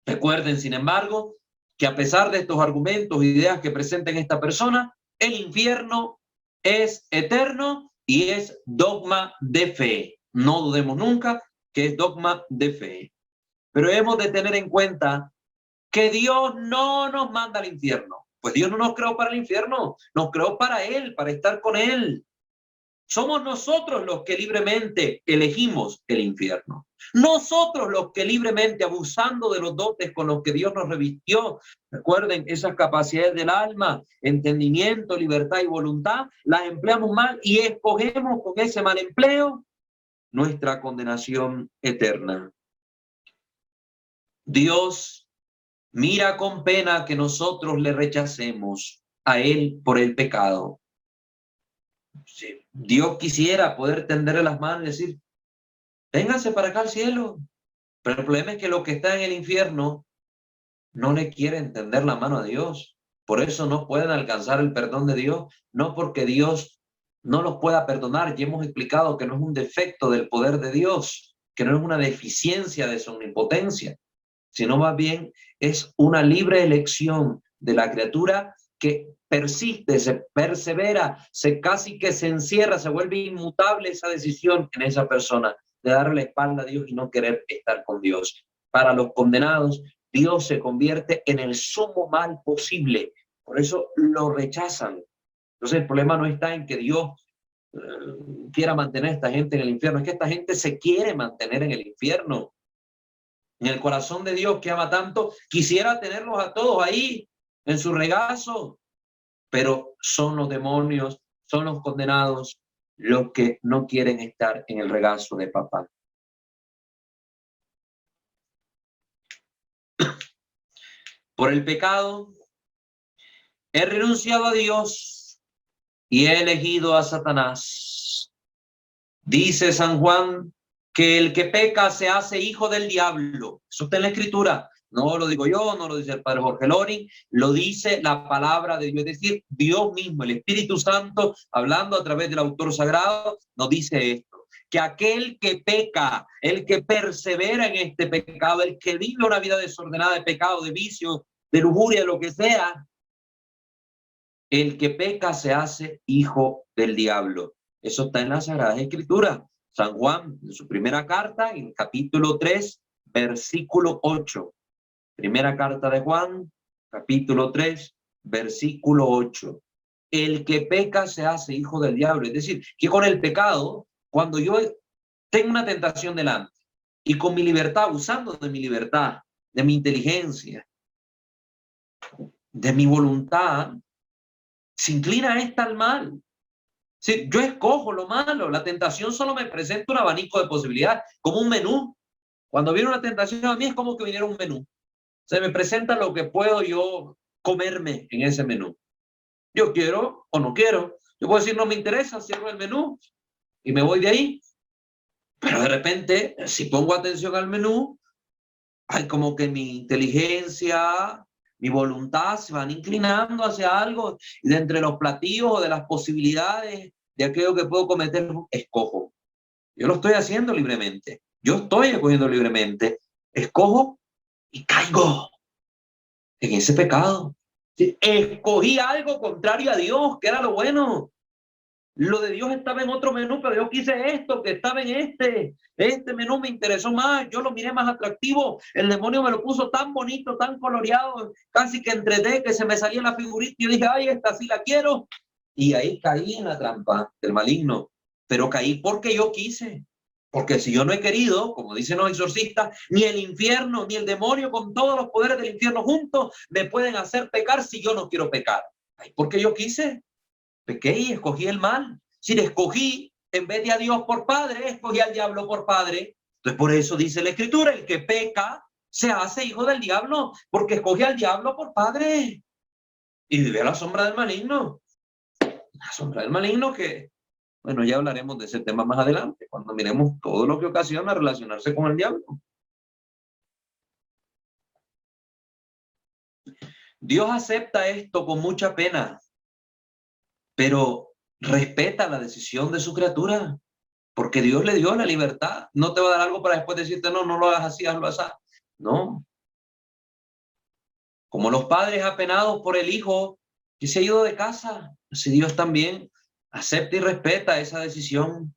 Speaker 2: Recuerden, sin embargo, que a pesar de estos argumentos e ideas que presenten esta persona, el infierno es eterno y es dogma de fe. No dudemos nunca que es dogma de fe. Pero hemos de tener en cuenta que Dios no nos manda al infierno. Pues Dios no nos creó para el infierno, nos creó para Él, para estar con Él. Somos nosotros los que libremente elegimos el infierno. Nosotros los que libremente, abusando de los dotes con los que Dios nos revistió, recuerden, esas capacidades del alma, entendimiento, libertad y voluntad, las empleamos mal y escogemos con ese mal empleo nuestra condenación eterna. Dios mira con pena que nosotros le rechacemos a Él por el pecado. Si Dios quisiera poder tenderle las manos y decir, vénganse para acá al cielo. Pero el problema es que los que están en el infierno no le quieren tender la mano a Dios. Por eso no pueden alcanzar el perdón de Dios. No porque Dios no los pueda perdonar. Ya hemos explicado que no es un defecto del poder de Dios, que no es una deficiencia de su omnipotencia, sino más bien es una libre elección de la criatura que persiste, se persevera, casi que se encierra, se vuelve inmutable esa decisión en esa persona de darle la espalda a Dios y no querer estar con Dios. Para los condenados, Dios se convierte en el sumo mal posible. Por eso lo rechazan. Entonces el problema no está en que Dios quiera mantener a esta gente en el infierno, es que esta gente se quiere mantener en el infierno. En el corazón de Dios que ama tanto, quisiera tenerlos a todos ahí en su regazo, pero son los demonios, son los condenados los que no quieren estar en el regazo de papá. Por el pecado he renunciado a Dios y he elegido a Satanás. Dice San Juan que el que peca se hace hijo del diablo. Eso está en la Escritura. No lo digo yo, no lo dice el padre Jorge Loring, lo dice la palabra de Dios, es decir, Dios mismo, el Espíritu Santo, hablando a través del autor sagrado, nos dice esto, que aquel que peca, el que persevera en este pecado, el que vive una vida desordenada de pecado, de vicio, de lujuria, lo que sea, el que peca se hace hijo del diablo. Eso está en la Sagrada Escritura. San Juan, en su primera carta, en capítulo 3, versículo 8. Primera carta de Juan, capítulo 3, versículo 8. El que peca se hace hijo del diablo. Es decir, que con el pecado, cuando yo tengo una tentación delante y con mi libertad, usando de mi libertad, de mi inteligencia, de mi voluntad, se inclina esta al mal. Sí, yo escojo lo malo. La tentación solo me presenta un abanico de posibilidades, como un menú. Cuando viene una tentación a mí es como que viniera un menú. Se me presenta lo que puedo yo comerme en ese menú. Yo quiero o no quiero. Yo puedo decir, no me interesa, cierro el menú y me voy de ahí. Pero de repente, si pongo atención al menú, hay como que mi inteligencia, mi voluntad se van inclinando hacia algo y de entre los platillos o de las posibilidades de aquello que puedo cometer, escojo. Yo lo estoy haciendo libremente. Yo estoy escogiendo libremente. Escojo y caigo en ese pecado. Escogí algo contrario a Dios, que era lo bueno. Lo de Dios estaba en otro menú, pero yo quise esto, que estaba en este. Este menú me interesó más, yo lo miré más atractivo. El demonio me lo puso tan bonito, tan coloreado, casi que en 3D, que se me salía la figurita. Y yo dije, ay, esta sí la quiero. Y ahí caí en la trampa del maligno. Pero caí porque yo quise. Porque si yo no he querido, como dicen los exorcistas, ni el infierno, ni el demonio con todos los poderes del infierno juntos me pueden hacer pecar si yo no quiero pecar. Ay, porque yo quise. Pequé y escogí el mal. Si le escogí, en vez de a Dios por padre, escogí al diablo por padre. Entonces, por eso dice la Escritura, el que peca se hace hijo del diablo, porque escoge al diablo por padre. Y vive a la sombra del maligno. La sombra del maligno que, bueno, ya hablaremos de ese tema más adelante, cuando miremos todo lo que ocasiona relacionarse con el diablo. Dios acepta esto con mucha pena, pero respeta la decisión de su criatura, porque Dios le dio la libertad. No te va a dar algo para después decirte, no, no lo hagas así, hazlo así. No. Como los padres apenados por el hijo que se ha ido de casa, así Dios también acepta y respeta esa decisión.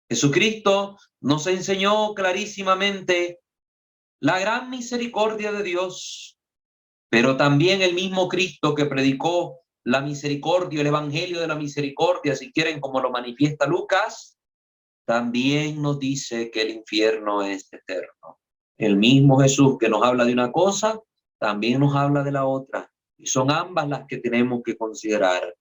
Speaker 2: Jesucristo nos enseñó clarísimamente la gran misericordia de Dios, pero también el mismo Cristo que predicó la misericordia, el evangelio de la misericordia, si quieren, como lo manifiesta Lucas, también nos dice que el infierno es eterno. El mismo Jesús que nos habla de una cosa, también nos habla de la otra. Y son ambas las que tenemos que considerar.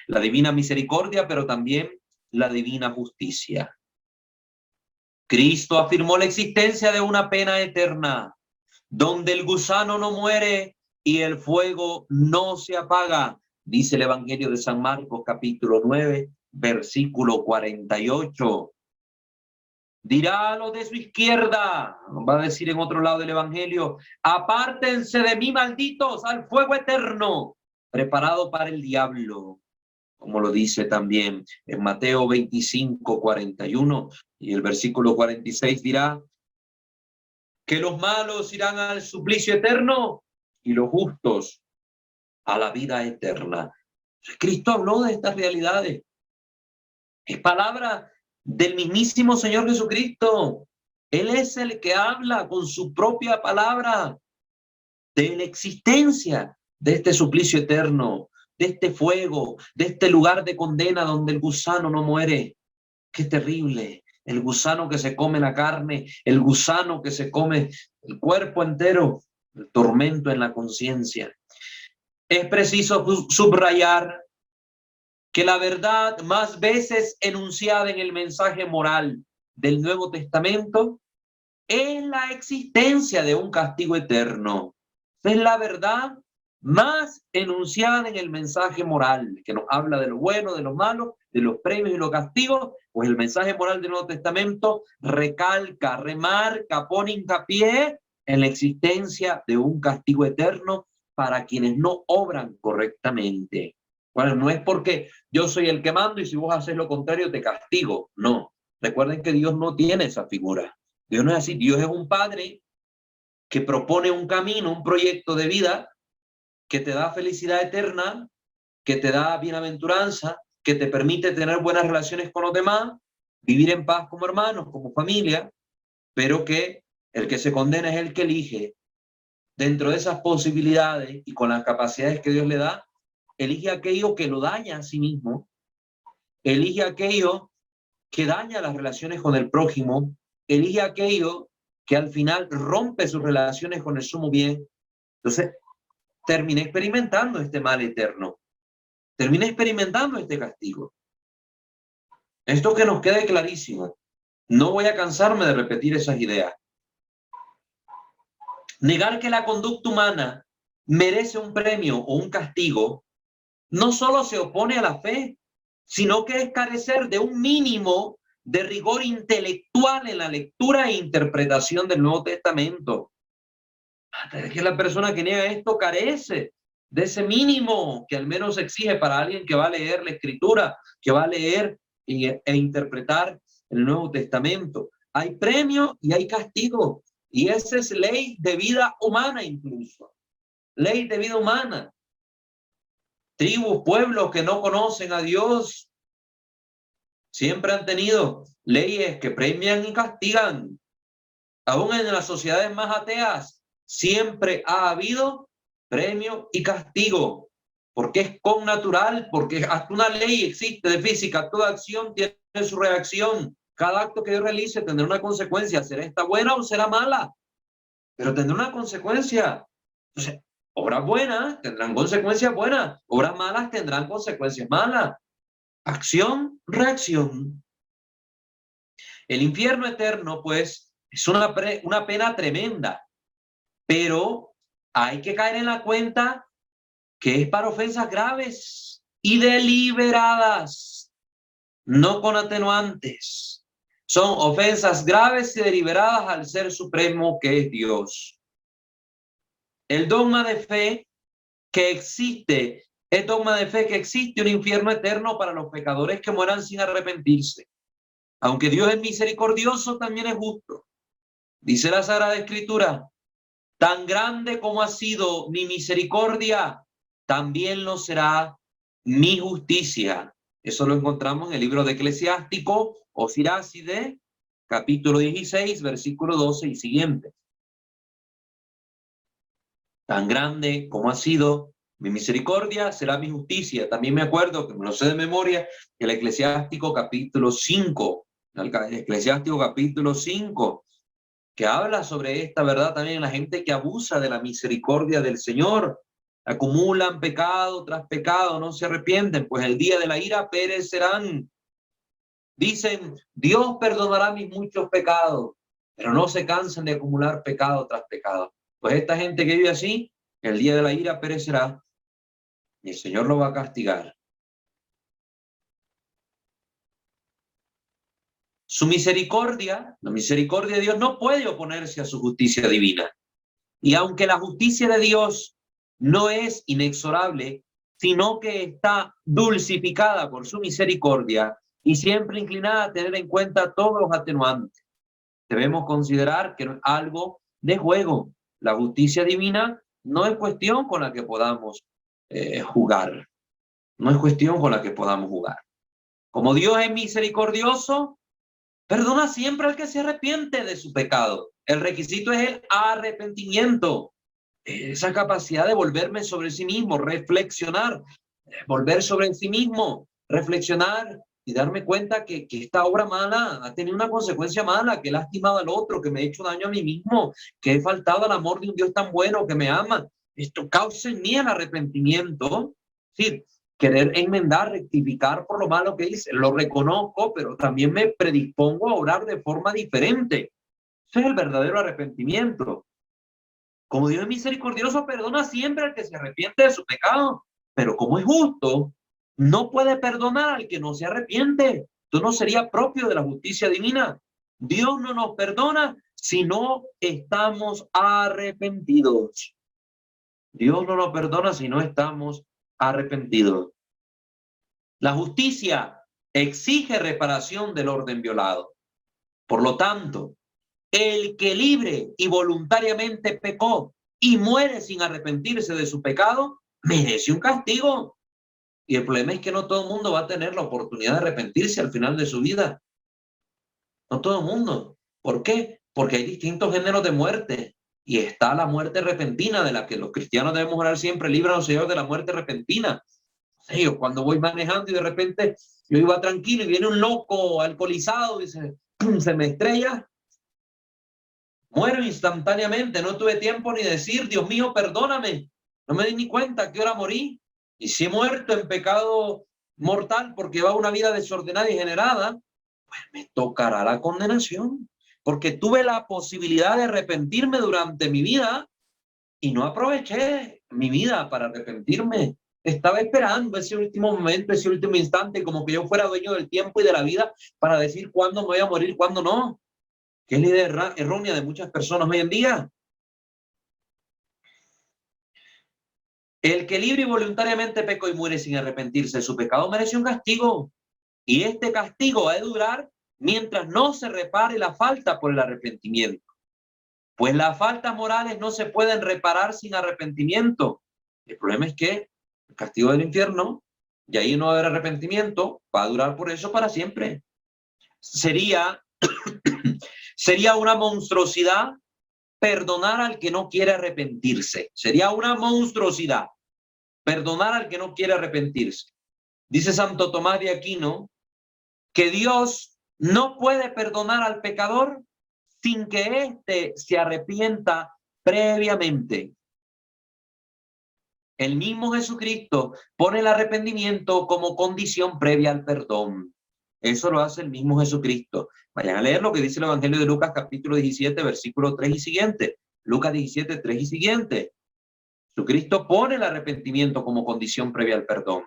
Speaker 2: La divina misericordia, pero también la divina justicia. Cristo afirmó la existencia de una pena eterna, donde el gusano no muere y el fuego no se apaga, dice el Evangelio de San Marcos, capítulo 9, versículo 48. Dirá a los de su izquierda, va a decir en otro lado del Evangelio, apártense de mí, malditos, al fuego eterno, preparado para el diablo, como lo dice también en Mateo 25, 41, y el versículo 46 dirá que los malos irán al suplicio eterno y los justos a la vida eterna. Cristo habló de estas realidades. Es palabra del mismísimo Señor Jesucristo. Él es el que habla con su propia palabra de la existencia de este suplicio eterno, de este fuego, de este lugar de condena donde el gusano no muere. ¡Qué terrible! El gusano que se come la carne, el gusano que se come el cuerpo entero, el tormento en la conciencia. Es preciso subrayar que la verdad más veces enunciada en el mensaje moral del Nuevo Testamento es la existencia de un castigo eterno. Es la verdad más enunciada en el mensaje moral, que nos habla de lo bueno, de lo malo, de los premios y los castigos. Pues el mensaje moral del Nuevo Testamento recalca, remarca, pone hincapié en la existencia de un castigo eterno para quienes no obran correctamente. Bueno, no es porque yo soy el que mando y si vos haces lo contrario te castigo. No. Recuerden que Dios no tiene esa figura. Dios no es así. Dios es un padre que propone un camino, un proyecto de vida que te da felicidad eterna, que te da bienaventuranza, que te permite tener buenas relaciones con los demás, vivir en paz como hermanos, como familia, pero que el que se condena es el que elige dentro de esas posibilidades y con las capacidades que Dios le da, elige aquello que lo daña a sí mismo, elige aquello que daña las relaciones con el prójimo, elige aquello que al final rompe sus relaciones con el sumo bien. Entonces, terminé experimentando este mal eterno, terminé experimentando este castigo. Esto que nos quede clarísimo. No voy a cansarme de repetir esas ideas. Negar que la conducta humana merece un premio o un castigo no solo se opone a la fe, sino que es carecer de un mínimo de rigor intelectual en la lectura e interpretación del Nuevo Testamento. Es que la persona que niega esto carece de ese mínimo que al menos se exige para alguien que va a leer la Escritura, que va a leer e interpretar el Nuevo Testamento. Hay premio y hay castigo. Y esa es ley de vida humana incluso. Ley de vida humana. Tribus, pueblos que no conocen a Dios, siempre han tenido leyes que premian y castigan. Aún en las sociedades más ateas, siempre ha habido premio y castigo, porque es connatural, porque hasta una ley existe de física, toda acción tiene su reacción. Cada acto que yo realice tendrá una consecuencia, será esta buena o será mala, pero tendrá una consecuencia. Entonces, obras buenas tendrán consecuencias buenas, obras malas tendrán consecuencias malas. Acción, reacción. El infierno eterno, pues, es una pena tremenda, pero hay que caer en la cuenta que es para ofensas graves y deliberadas, no con atenuantes. Son ofensas graves y deliberadas al Ser Supremo que es Dios. El dogma de fe que existe, es dogma de fe que existe un infierno eterno para los pecadores que mueran sin arrepentirse. Aunque Dios es misericordioso, también es justo. Dice la Sagrada Escritura, tan grande como ha sido mi misericordia, también lo será mi justicia. Eso lo encontramos en el libro de Eclesiástico o Siráside, capítulo 16, versículo 12 y siguiente. Tan grande como ha sido mi misericordia, será mi justicia. También me acuerdo, que me lo sé de memoria, que el Eclesiástico capítulo 5, el Eclesiástico capítulo 5, que habla sobre esta verdad también, la gente que abusa de la misericordia del Señor, acumulan pecado tras pecado, no se arrepienten, pues el día de la ira perecerán. Dicen, Dios perdonará mis muchos pecados, pero no se cansan de acumular pecado tras pecado. Pues esta gente que vive así, el día de la ira perecerá y el Señor lo va a castigar. Su misericordia, la misericordia de Dios no puede oponerse a su justicia divina. Y aunque la justicia de Dios no es inexorable, sino que está dulcificada por su misericordia y siempre inclinada a tener en cuenta todos los atenuantes, debemos considerar que no es algo de juego. La justicia divina no es cuestión con la que podamos jugar. No es cuestión con la que podamos jugar. Como Dios es misericordioso, perdona siempre al que se arrepiente de su pecado. El requisito es el arrepentimiento. Esa capacidad de volverme sobre sí mismo, reflexionar, volver sobre sí mismo, reflexionar y darme cuenta que esta obra mala ha tenido una consecuencia mala, que he lastimado al otro, que me he hecho daño a mí mismo, que he faltado al amor de un Dios tan bueno que me ama. Esto causa en mí el arrepentimiento. Sí, querer enmendar, rectificar por lo malo que hice. Lo reconozco, pero también me predispongo a orar de forma diferente. Ese es el verdadero arrepentimiento. Como Dios es misericordioso, perdona siempre al que se arrepiente de su pecado, pero como es justo, no puede perdonar al que no se arrepiente. Esto no sería propio de la justicia divina. Dios no nos perdona si no estamos arrepentidos. Dios no nos perdona si no estamos arrepentidos. La justicia exige reparación del orden violado. Por lo tanto, el que libre y voluntariamente pecó y muere sin arrepentirse de su pecado, merece un castigo. Y el problema es que no todo el mundo va a tener la oportunidad de arrepentirse al final de su vida. No todo el mundo. ¿Por qué? Porque hay distintos géneros de muerte. Y está la muerte repentina, de la que los cristianos debemos orar siempre: líbranos, Señor, de la muerte repentina. Yo cuando voy manejando y de repente yo iba tranquilo y viene un loco alcoholizado y se me estrella, muero instantáneamente. No tuve tiempo ni de decir, Dios mío, perdóname. No me di ni cuenta a qué hora morí. Y si he muerto en pecado mortal porque llevaba una vida desordenada y degenerada, pues me tocará la condenación. Porque tuve la posibilidad de arrepentirme durante mi vida y no aproveché mi vida para arrepentirme. Estaba esperando ese último momento, ese último instante, como que yo fuera dueño del tiempo y de la vida para decir cuándo me voy a morir, cuándo no. Que es la idea errónea de muchas personas hoy en día. El que libre y voluntariamente pecó y muere sin arrepentirse de su pecado merece un castigo. Y este castigo ha de durar mientras no se repare la falta por el arrepentimiento. Pues las faltas morales no se pueden reparar sin arrepentimiento. El problema es que el castigo del infierno, y ahí no va a haber arrepentimiento, va a durar por eso para siempre. Sería una monstruosidad perdonar al que no quiere arrepentirse. Sería una monstruosidad perdonar al que no quiere arrepentirse. Dice Santo Tomás de Aquino que Dios no puede perdonar al pecador sin que éste se arrepienta previamente. El mismo Jesucristo pone el arrepentimiento como condición previa al perdón. Eso lo hace el mismo Jesucristo. Vayan a leer lo que dice el Evangelio de Lucas, capítulo 17, versículo 3 y siguiente. Lucas 17, 3 y siguiente. Jesucristo pone el arrepentimiento como condición previa al perdón.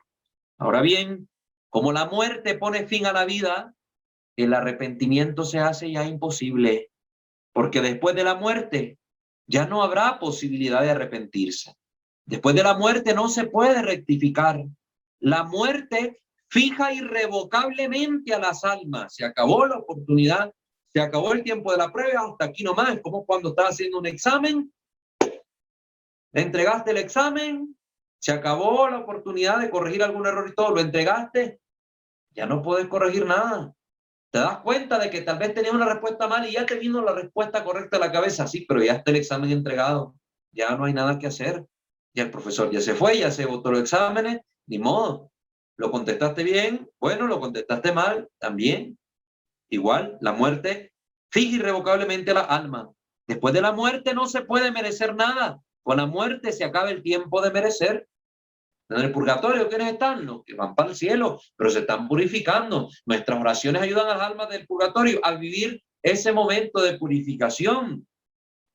Speaker 2: Ahora bien, como la muerte pone fin a la vida, el arrepentimiento se hace ya imposible, porque después de la muerte ya no habrá posibilidad de arrepentirse. Después de la muerte no se puede rectificar. La muerte fija irrevocablemente a las almas. Se acabó la oportunidad, se acabó el tiempo de la prueba, hasta aquí nomás. Es como cuando estás haciendo un examen, entregaste el examen, se acabó la oportunidad de corregir algún error y todo, lo entregaste, ya no puedes corregir nada. Te das cuenta de que tal vez tenías una respuesta mal y ya te vino la respuesta correcta a la cabeza, sí, pero ya está el examen entregado, ya no hay nada que hacer. Ya el profesor ya se fue, ya se votó los exámenes, ni modo. ¿Lo contestaste bien? Bueno, ¿lo contestaste mal? También. Igual, la muerte fija irrevocablemente a la alma. Después de la muerte no se puede merecer nada. Con la muerte se acaba el tiempo de merecer. En el purgatorio, ¿quiénes están? Los que van para el cielo, pero se están purificando. Nuestras oraciones ayudan a las almas del purgatorio a vivir ese momento de purificación.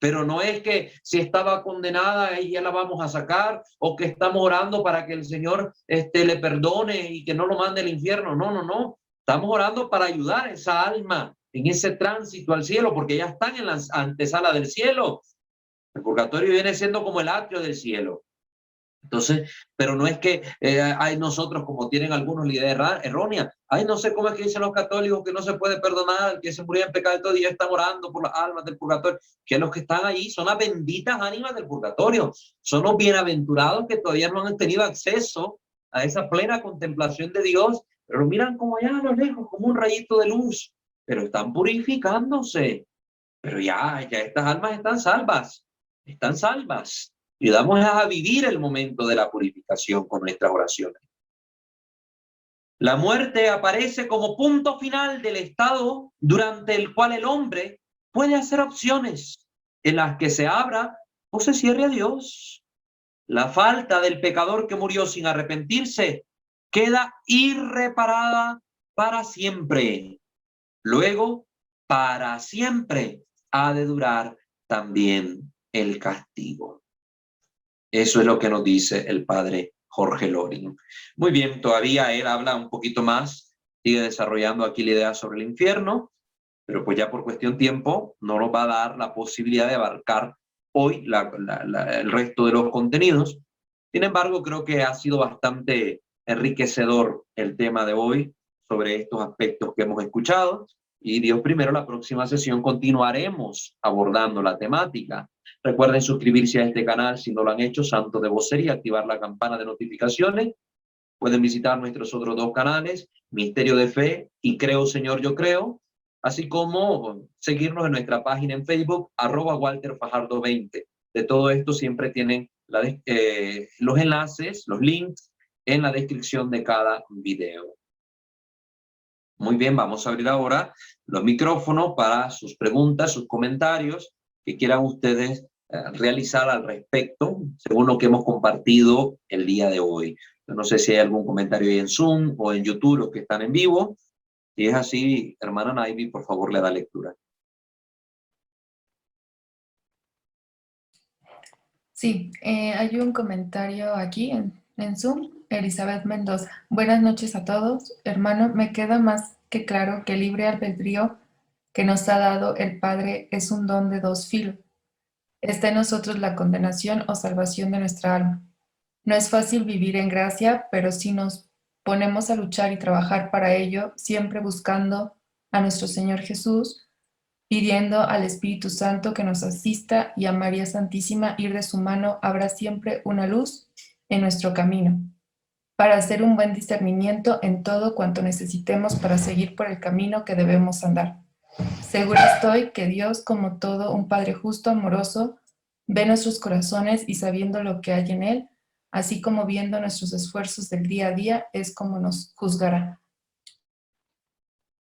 Speaker 2: Pero no es que si estaba condenada ella la vamos a sacar, o que estamos orando para que el Señor le perdone y que no lo mande al infierno. No, no, no. Estamos orando para ayudar a esa alma en ese tránsito al cielo, porque ya están en la antesala del cielo. El purgatorio viene siendo como el atrio del cielo. Entonces, pero no es que hay nosotros, como tienen algunos la idea errónea. Ay, no sé cómo es que dicen los católicos que no se puede perdonar, que se murió en pecado y todo, y ya están orando por las almas del purgatorio. Que los que están allí son las benditas ánimas del purgatorio. Son los bienaventurados que todavía no han tenido acceso a esa plena contemplación de Dios, pero miran como allá a lo lejos, como un rayito de luz, pero están purificándose. Pero ya estas almas están salvas, están salvas. Ayudamos a vivir el momento de la purificación con nuestras oraciones. La muerte aparece como punto final del estado durante el cual el hombre puede hacer opciones en las que se abra o se cierre a Dios. La falta del pecador que murió sin arrepentirse queda irreparada para siempre. Luego, para siempre ha de durar también el castigo. Eso es lo que nos dice el padre Jorge Loring. Muy bien, todavía él habla un poquito más, sigue desarrollando aquí la idea sobre el infierno, pero pues ya por cuestión de tiempo no nos va a dar la posibilidad de abarcar hoy el resto de los contenidos. Sin embargo, creo que ha sido bastante enriquecedor el tema de hoy sobre estos aspectos que hemos escuchado. Y Dios primero, la próxima sesión continuaremos abordando la temática. Recuerden suscribirse a este canal si no lo han hecho, Santo de Vocer, y activar la campana de notificaciones. Pueden visitar nuestros otros dos canales, Misterio de Fe y Creo Señor Yo Creo, así como seguirnos en nuestra página en Facebook, @WalterFajardo20. De todo esto siempre tienen los enlaces, los links en la descripción de cada video. Muy bien, vamos a abrir ahora los micrófonos para sus preguntas, sus comentarios que quieran ustedes realizar al respecto, según lo que hemos compartido el día de hoy. No sé si hay algún comentario ahí en Zoom o en YouTube, los que están en vivo. Si es así, hermana Naivi, por favor, le da lectura.
Speaker 3: Sí, hay un comentario aquí en Zoom. Elizabeth Mendoza. Buenas noches a todos. Hermano, me queda más que claro que el libre albedrío que nos ha dado el Padre es un don de dos filos. Está en nosotros la condenación o salvación de nuestra alma. No es fácil vivir en gracia, pero si nos ponemos a luchar y trabajar para ello, siempre buscando a nuestro Señor Jesús, pidiendo al Espíritu Santo que nos asista y a María Santísima ir de su mano, habrá siempre una luz en nuestro camino, para hacer un buen discernimiento en todo cuanto necesitemos para seguir por el camino que debemos andar. Segura estoy que Dios, como todo un Padre justo, amoroso, ve nuestros corazones y sabiendo lo que hay en él, así como viendo nuestros esfuerzos del día a día, es como nos juzgará.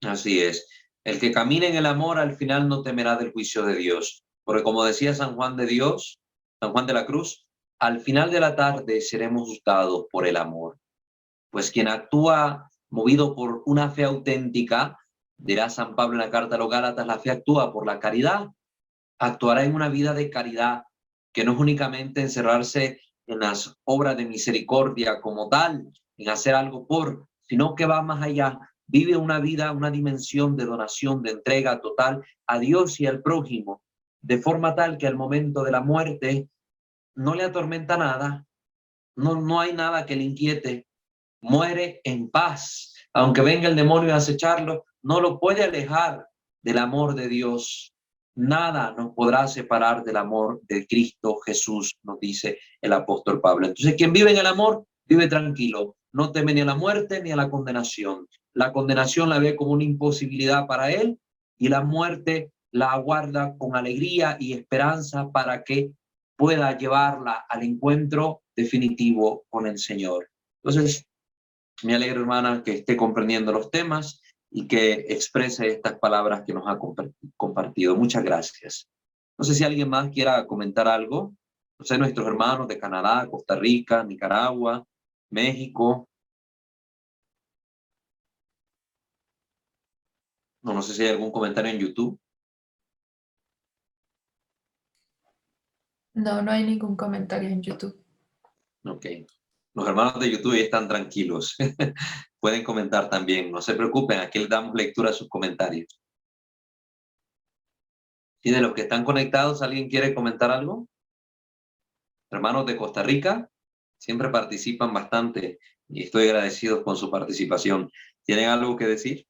Speaker 2: Así es. El que camina en el amor al final no temerá del juicio de Dios. Porque como decía San Juan de Dios, San Juan de la Cruz, al final de la tarde seremos juzgados por el amor. Pues quien actúa movido por una fe auténtica, dirá San Pablo en la carta a los Gálatas, la fe actúa por la caridad, actuará en una vida de caridad, que no es únicamente encerrarse en las obras de misericordia como tal, en hacer algo por, sino que va más allá, vive una vida, una dimensión de donación, de entrega total a Dios y al prójimo, de forma tal que al momento de la muerte no le atormenta nada, no hay nada que le inquiete, muere en paz. Aunque venga el demonio a acecharlo, no lo puede alejar del amor de Dios. Nada nos podrá separar del amor de Cristo Jesús, nos dice el apóstol Pablo. Entonces, quien vive en el amor, vive tranquilo. No teme ni a la muerte ni a la condenación. La condenación la ve como una imposibilidad para él y la muerte la aguarda con alegría y esperanza para que pueda llevarla al encuentro definitivo con el Señor. Entonces, me alegro, hermana, que esté comprendiendo los temas y que exprese estas palabras que nos ha compartido. Muchas gracias. No sé si alguien más quiera comentar algo. No sé, nuestros hermanos de Canadá, Costa Rica, Nicaragua, México. No sé si hay algún comentario en YouTube.
Speaker 3: No, no hay ningún comentario en YouTube.
Speaker 2: Ok. Los hermanos de YouTube ya están tranquilos. Pueden comentar también. No se preocupen, aquí les damos lectura a sus comentarios. ¿Y de los que están conectados, alguien quiere comentar algo? Hermanos de Costa Rica, siempre participan bastante y estoy agradecido con su participación. ¿Tienen algo que decir?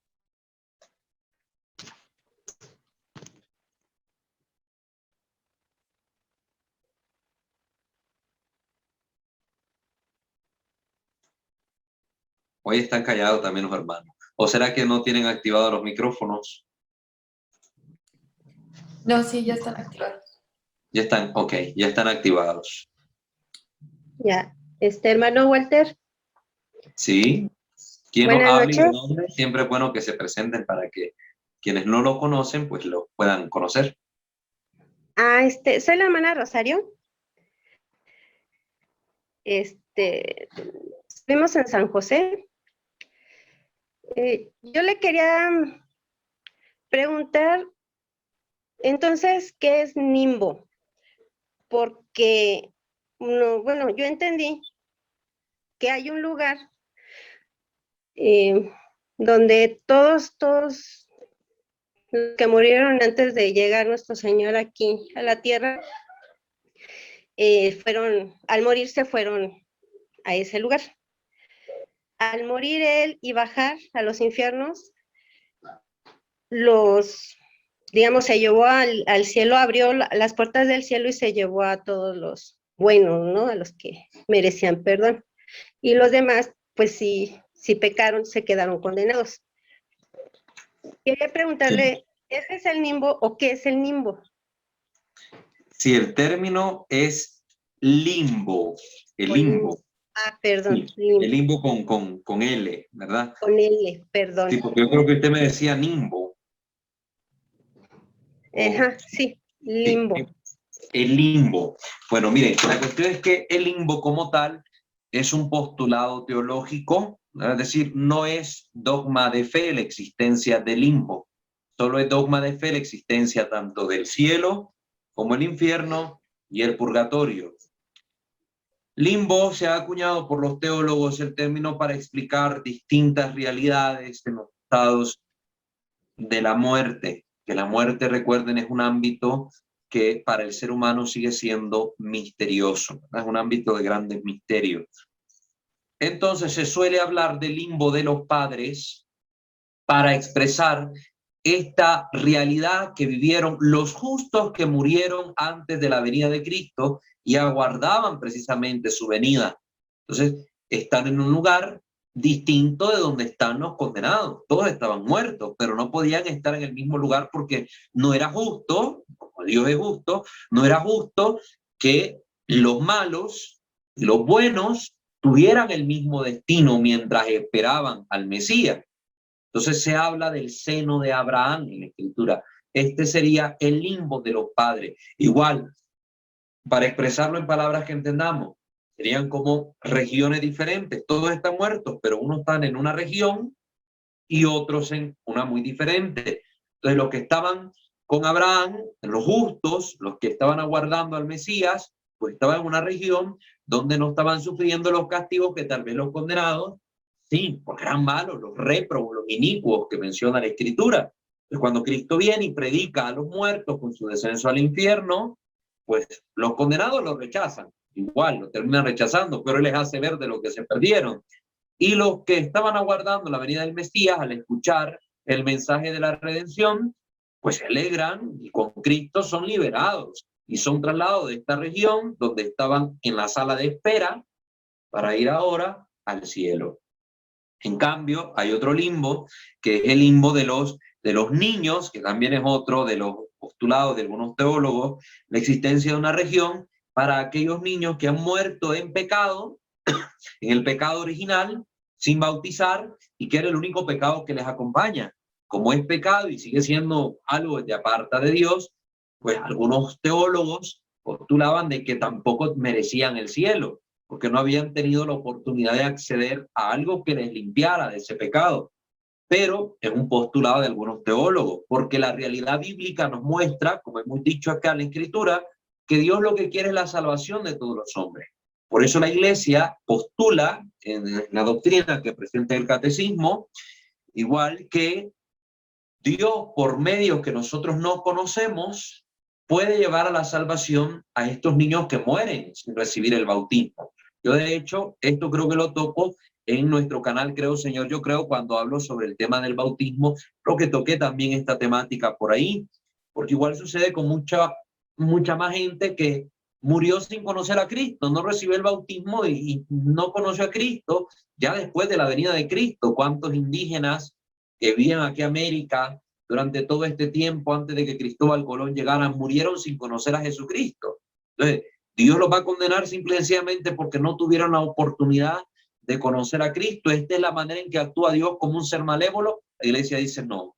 Speaker 2: Hoy están callados también los hermanos. ¿O será que no tienen activados los micrófonos?
Speaker 3: No, sí, ya están activados.
Speaker 2: Ya están, ok, ya están activados.
Speaker 4: Ya, hermano Walter,
Speaker 2: ¿Sí? ¿Quién nos
Speaker 4: buenas
Speaker 2: habla y de
Speaker 4: noches.
Speaker 2: dónde? Siempre es bueno que se presenten para que quienes no lo conocen, pues lo puedan conocer.
Speaker 4: Soy la hermana Rosario. Estuvimos en San José. Yo le quería preguntar, entonces, ¿qué es Nimbo? Porque, no, bueno, yo entendí que hay un lugar donde todos los que murieron antes de llegar nuestro Señor aquí a la tierra, al morirse fueron a ese lugar. Al morir él y bajar a los infiernos, digamos, se llevó al cielo, abrió las puertas del cielo y se llevó a todos los buenos, ¿no? A los que merecían perdón. Y los demás, pues si pecaron, se quedaron condenados. Quería preguntarle, ¿ese es el limbo o qué es el limbo?
Speaker 2: Sí, el término es limbo, el limbo.
Speaker 4: Ah, perdón.
Speaker 2: Sí,
Speaker 4: Limbo.
Speaker 2: el limbo con L, ¿verdad?
Speaker 4: Con L, perdón.
Speaker 2: Sí, porque yo creo que usted me decía nimbo.
Speaker 4: Ajá, sí, limbo.
Speaker 2: El limbo. Bueno, miren, la cuestión es que el limbo como tal es un postulado teológico, es decir, no es dogma de fe la existencia del limbo, solo es dogma de fe la existencia tanto del cielo como el infierno y el purgatorio. Limbo se ha acuñado por los teólogos el término para explicar distintas realidades en los estados de la muerte, que la muerte, recuerden, es un ámbito que para el ser humano sigue siendo misterioso, es un ámbito de grandes misterios. Entonces se suele hablar del limbo de los padres para expresar esta realidad que vivieron los justos que murieron antes de la venida de Cristo y aguardaban precisamente su venida. Entonces están en un lugar distinto de donde están los condenados. Todos estaban muertos, pero no podían estar en el mismo lugar porque no era justo, como Dios es justo, no era justo que los malos y los buenos tuvieran el mismo destino mientras esperaban al Mesías. Entonces se habla del seno de Abraham en la Escritura. Este sería el limbo de los padres. Igual, para expresarlo en palabras que entendamos, serían como regiones diferentes. Todos están muertos, pero unos están en una región y otros en una muy diferente. Entonces los que estaban con Abraham, los justos, los que estaban aguardando al Mesías, pues estaban en una región donde no estaban sufriendo los castigos que tal vez los condenados, sí, porque eran malos, los réprobos, los inicuos que menciona la Escritura. Entonces cuando Cristo viene y predica a los muertos con su descenso al infierno, pues los condenados lo rechazan, igual lo terminan rechazando, pero él les hace ver de lo que se perdieron. Y los que estaban aguardando la venida del Mesías, al escuchar el mensaje de la redención, pues se alegran y con Cristo son liberados y son trasladados de esta región donde estaban en la sala de espera para ir ahora al cielo. En cambio, hay otro limbo, que es el limbo de los niños, que también es otro de los postulados de algunos teólogos, la existencia de una región para aquellos niños que han muerto en pecado, en el pecado original, sin bautizar, y que era el único pecado que les acompaña. Como es pecado y sigue siendo algo que aparta de Dios, pues algunos teólogos postulaban de que tampoco merecían el cielo, porque no habían tenido la oportunidad de acceder a algo que les limpiara de ese pecado. Pero es un postulado de algunos teólogos, porque la realidad bíblica nos muestra, como hemos dicho acá en la Escritura, que Dios lo que quiere es la salvación de todos los hombres. Por eso la Iglesia postula en la doctrina que presenta el catecismo, igual que Dios, por medios que nosotros no conocemos, puede llevar a la salvación a estos niños que mueren sin recibir el bautismo. Yo, de hecho, esto creo que lo toco en nuestro canal Creo Señor, yo creo, cuando hablo sobre el tema del bautismo, creo que toqué también esta temática por ahí, porque igual sucede con mucha más gente que murió sin conocer a Cristo, no recibió el bautismo y no conoció a Cristo ya después de la venida de Cristo. ¿Cuántos indígenas que vivían aquí en América durante todo este tiempo antes de que Cristóbal Colón llegara murieron sin conocer a Jesucristo? Entonces, Dios los va a condenar simple y sencillamente porque no tuvieron la oportunidad de conocer a Cristo. Esta es la manera en que actúa Dios como un ser malévolo. La Iglesia dice no.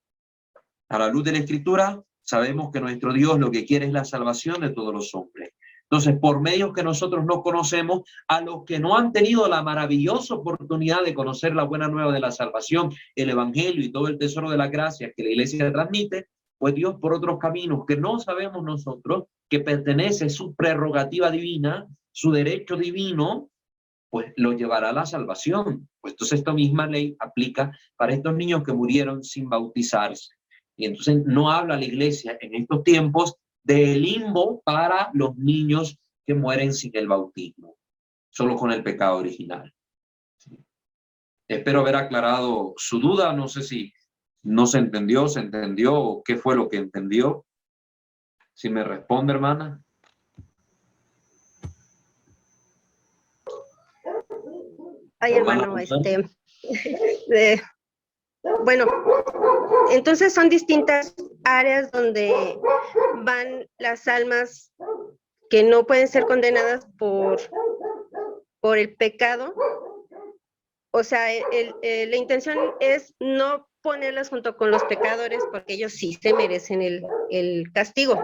Speaker 2: A la luz de la Escritura, sabemos que nuestro Dios lo que quiere es la salvación de todos los hombres. Entonces, por medios que nosotros no conocemos, a los que no han tenido la maravillosa oportunidad de conocer la buena nueva de la salvación, el evangelio y todo el tesoro de la gracia que la Iglesia transmite, pues Dios por otros caminos que no sabemos nosotros, que pertenece a su prerrogativa divina, su derecho divino, pues lo llevará a la salvación. Pues entonces esta misma ley aplica para estos niños que murieron sin bautizarse. Y entonces no habla la iglesia en estos tiempos del limbo para los niños que mueren sin el bautismo, solo con el pecado original. ¿Sí? Espero haber aclarado su duda. No sé si no se entendió, o qué fue lo que entendió. Si me responde, hermana.
Speaker 4: Ay, hermano, bueno, entonces son distintas áreas donde van las almas que no pueden ser condenadas por el pecado. O sea, la intención es no ponerlas junto con los pecadores porque ellos sí se merecen el castigo.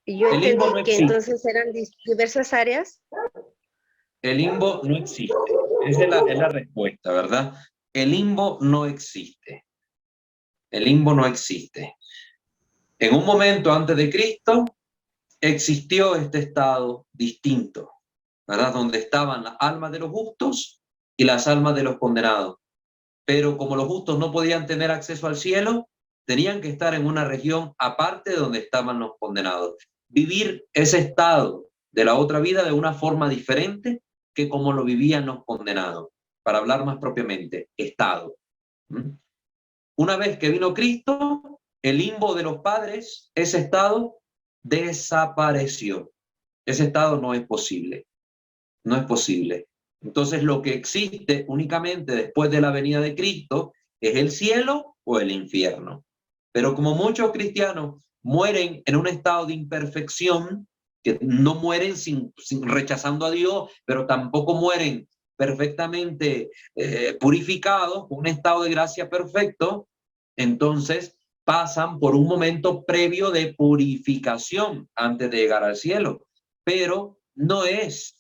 Speaker 4: Y yo entendí
Speaker 2: No
Speaker 4: que entonces eran diversas áreas.
Speaker 2: El limbo no existe. Esa es la respuesta, ¿verdad? El limbo no existe. El limbo no existe. En un momento antes de Cristo existió este estado distinto, ¿verdad? Donde estaban las almas de los justos y las almas de los condenados. Pero como los justos no podían tener acceso al cielo, tenían que estar en una región aparte de donde estaban los condenados. Vivir ese estado de la otra vida de una forma diferente que como lo vivían los condenados. Para hablar más propiamente, estado. Una vez que vino Cristo, el limbo de los padres, ese estado desapareció. Ese estado no es posible. No es posible. Entonces lo que existe únicamente después de la venida de Cristo es el cielo o el infierno. Pero como muchos cristianos mueren en un estado de imperfección, que no mueren sin rechazando a Dios, pero tampoco mueren perfectamente purificados, con un estado de gracia perfecto, entonces pasan por un momento previo de purificación antes de llegar al cielo. Pero no es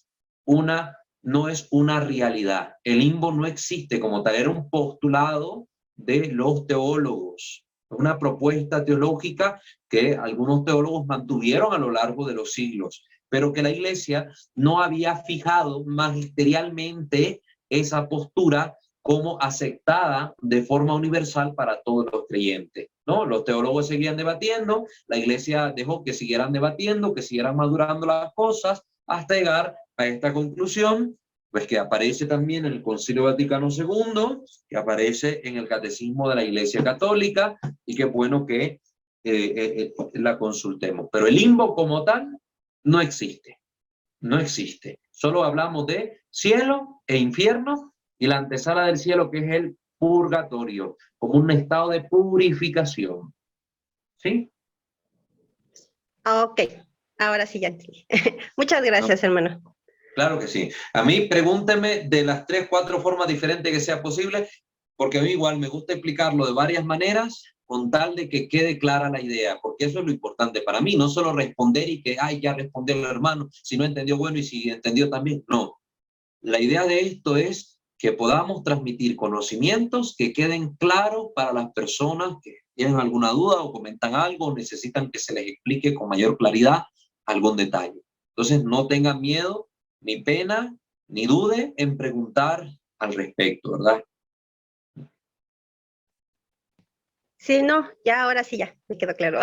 Speaker 2: una realidad. El limbo no existe como tal, era un postulado de los teólogos, una propuesta teológica que algunos teólogos mantuvieron a lo largo de los siglos, pero que la iglesia no había fijado magisterialmente esa postura como aceptada de forma universal para todos los creyentes, ¿no? Los teólogos seguían debatiendo, la iglesia dejó que siguieran debatiendo, que siguieran madurando las cosas, hasta llegar a esta conclusión, pues que aparece también en el Concilio Vaticano II, que aparece en el Catecismo de la Iglesia Católica, y que bueno que la consultemos. Pero el limbo como tal no existe, no existe. Solo hablamos de cielo e infierno, y la antesala del cielo, que es el purgatorio, como un estado de purificación. ¿Sí?
Speaker 4: Ok, ahora sí ya entendí. Muchas gracias, hermano.
Speaker 2: Claro que sí. A mí pregúnteme de las 3, 4 formas diferentes que sea posible, porque a mí igual me gusta explicarlo de varias maneras con tal de que quede clara la idea, porque eso es lo importante para mí, no solo responder y que, ay, ya respondió el hermano, si no entendió, bueno, y si entendió también. No. La idea de esto es que podamos transmitir conocimientos que queden claros para las personas que tienen alguna duda o comentan algo, o necesitan que se les explique con mayor claridad algún detalle. Entonces, no tengan miedo, ni pena, ni dude en preguntar al respecto, ¿verdad?
Speaker 4: Sí, no, ya ahora sí ya, me quedó claro.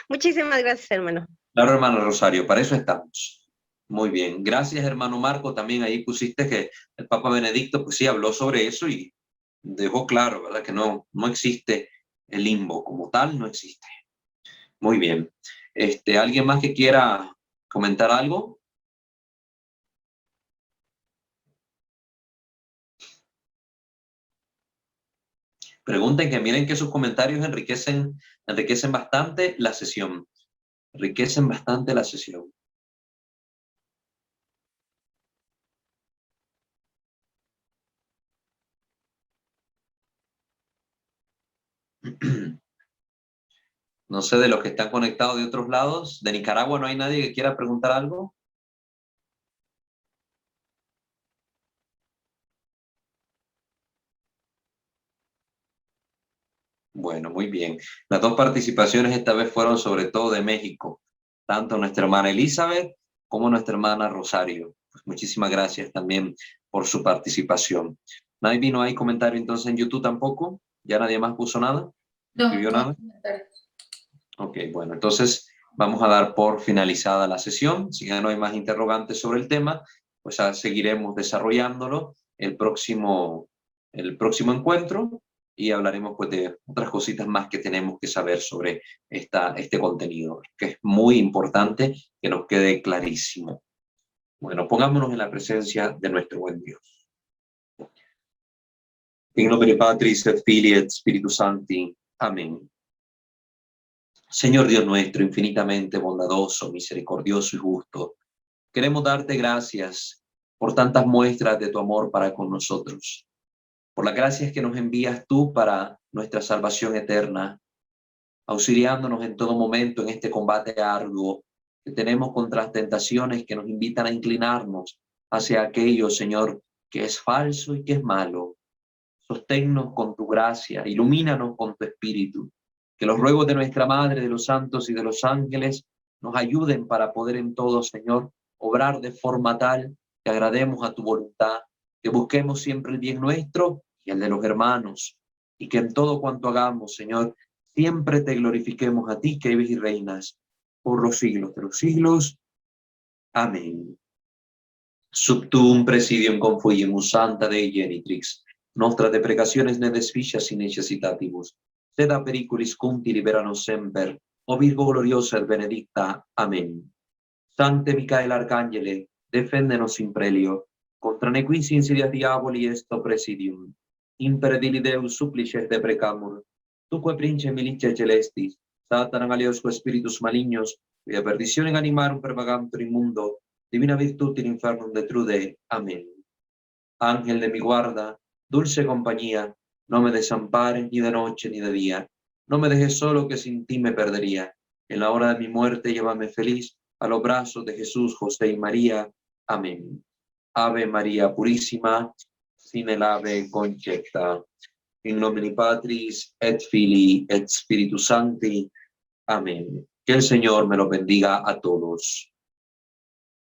Speaker 4: Muchísimas gracias, hermano.
Speaker 2: Claro, hermano Rosario, para eso estamos. Muy bien. Gracias, hermano Marco. También ahí pusiste que el Papa Benedicto, pues sí, habló sobre eso y dejó claro, ¿verdad? Que no existe el limbo como tal, no existe. Muy bien. ¿Alguien más que quiera comentar algo? Pregunten, que miren que sus comentarios enriquecen bastante la sesión. Enriquecen bastante la sesión. No sé, de los que están conectados de otros lados, de Nicaragua, ¿no hay nadie que quiera preguntar algo? Bueno, muy bien. Las 2 participaciones esta vez fueron sobre todo de México, tanto nuestra hermana Elizabeth como nuestra hermana Rosario. Pues muchísimas gracias también por su participación. ¿No hay comentario entonces en YouTube tampoco? ¿Ya nadie más puso nada?
Speaker 3: No,
Speaker 2: ¿Escribió
Speaker 3: no hay
Speaker 2: nada?
Speaker 3: comentarios.
Speaker 2: Ok, bueno, entonces vamos a dar por finalizada la sesión. Si ya no hay más interrogantes sobre el tema, pues ya seguiremos desarrollándolo el próximo encuentro y hablaremos pues de otras cositas más que tenemos que saber sobre este contenido, que es muy importante que nos quede clarísimo. Bueno, pongámonos en la presencia de nuestro buen Dios. In nomine Patris et Filii et Spiritus Sancti. Amén. Señor Dios nuestro, infinitamente bondadoso, misericordioso y justo, queremos darte gracias por tantas muestras de tu amor para con nosotros, por las gracias que nos envías tú para nuestra salvación eterna, auxiliándonos en todo momento en este combate arduo que tenemos contra las tentaciones que nos invitan a inclinarnos hacia aquello, Señor, que es falso y que es malo. Sosténnos con tu gracia, ilumínanos con tu espíritu. Que los ruegos de nuestra Madre, de los santos y de los ángeles nos ayuden para poder en todo, Señor, obrar de forma tal que agrademos a tu voluntad, que busquemos siempre el bien nuestro y el de los hermanos, y que en todo cuanto hagamos, Señor, siempre te glorifiquemos a ti, que vives y reinas por los siglos de los siglos. Amén. Sub tuum presidium confugimus Santa Dei Genitrix, nostra deprecationes ne desficias in necessitatibus, sed a periculis cumti liberanos semper, o Virgo gloriosa et benedicta. Amén. Sancte Micael Arcangele, defendenos in prelio, contra nequis insidias diaboli esto presidium. Impere Deus supplices deprecamur, tuque prince militia celestis, Satanan aliosque spiritus malignos, via perditionem animarum pervagantur in mundo, divina virtud in infernum detrude. Amén. Ángel de mi guarda, dulce compañía, no me desampares ni de noche ni de día. No me dejes solo, que sin ti me perdería. En la hora de mi muerte llévame feliz a los brazos de Jesús, José y María. Amén. Ave María Purísima, sin el ave concepta. In nomine Patris et Filii et Spiritus Sancti. Amén. Que el Señor me lo bendiga a todos.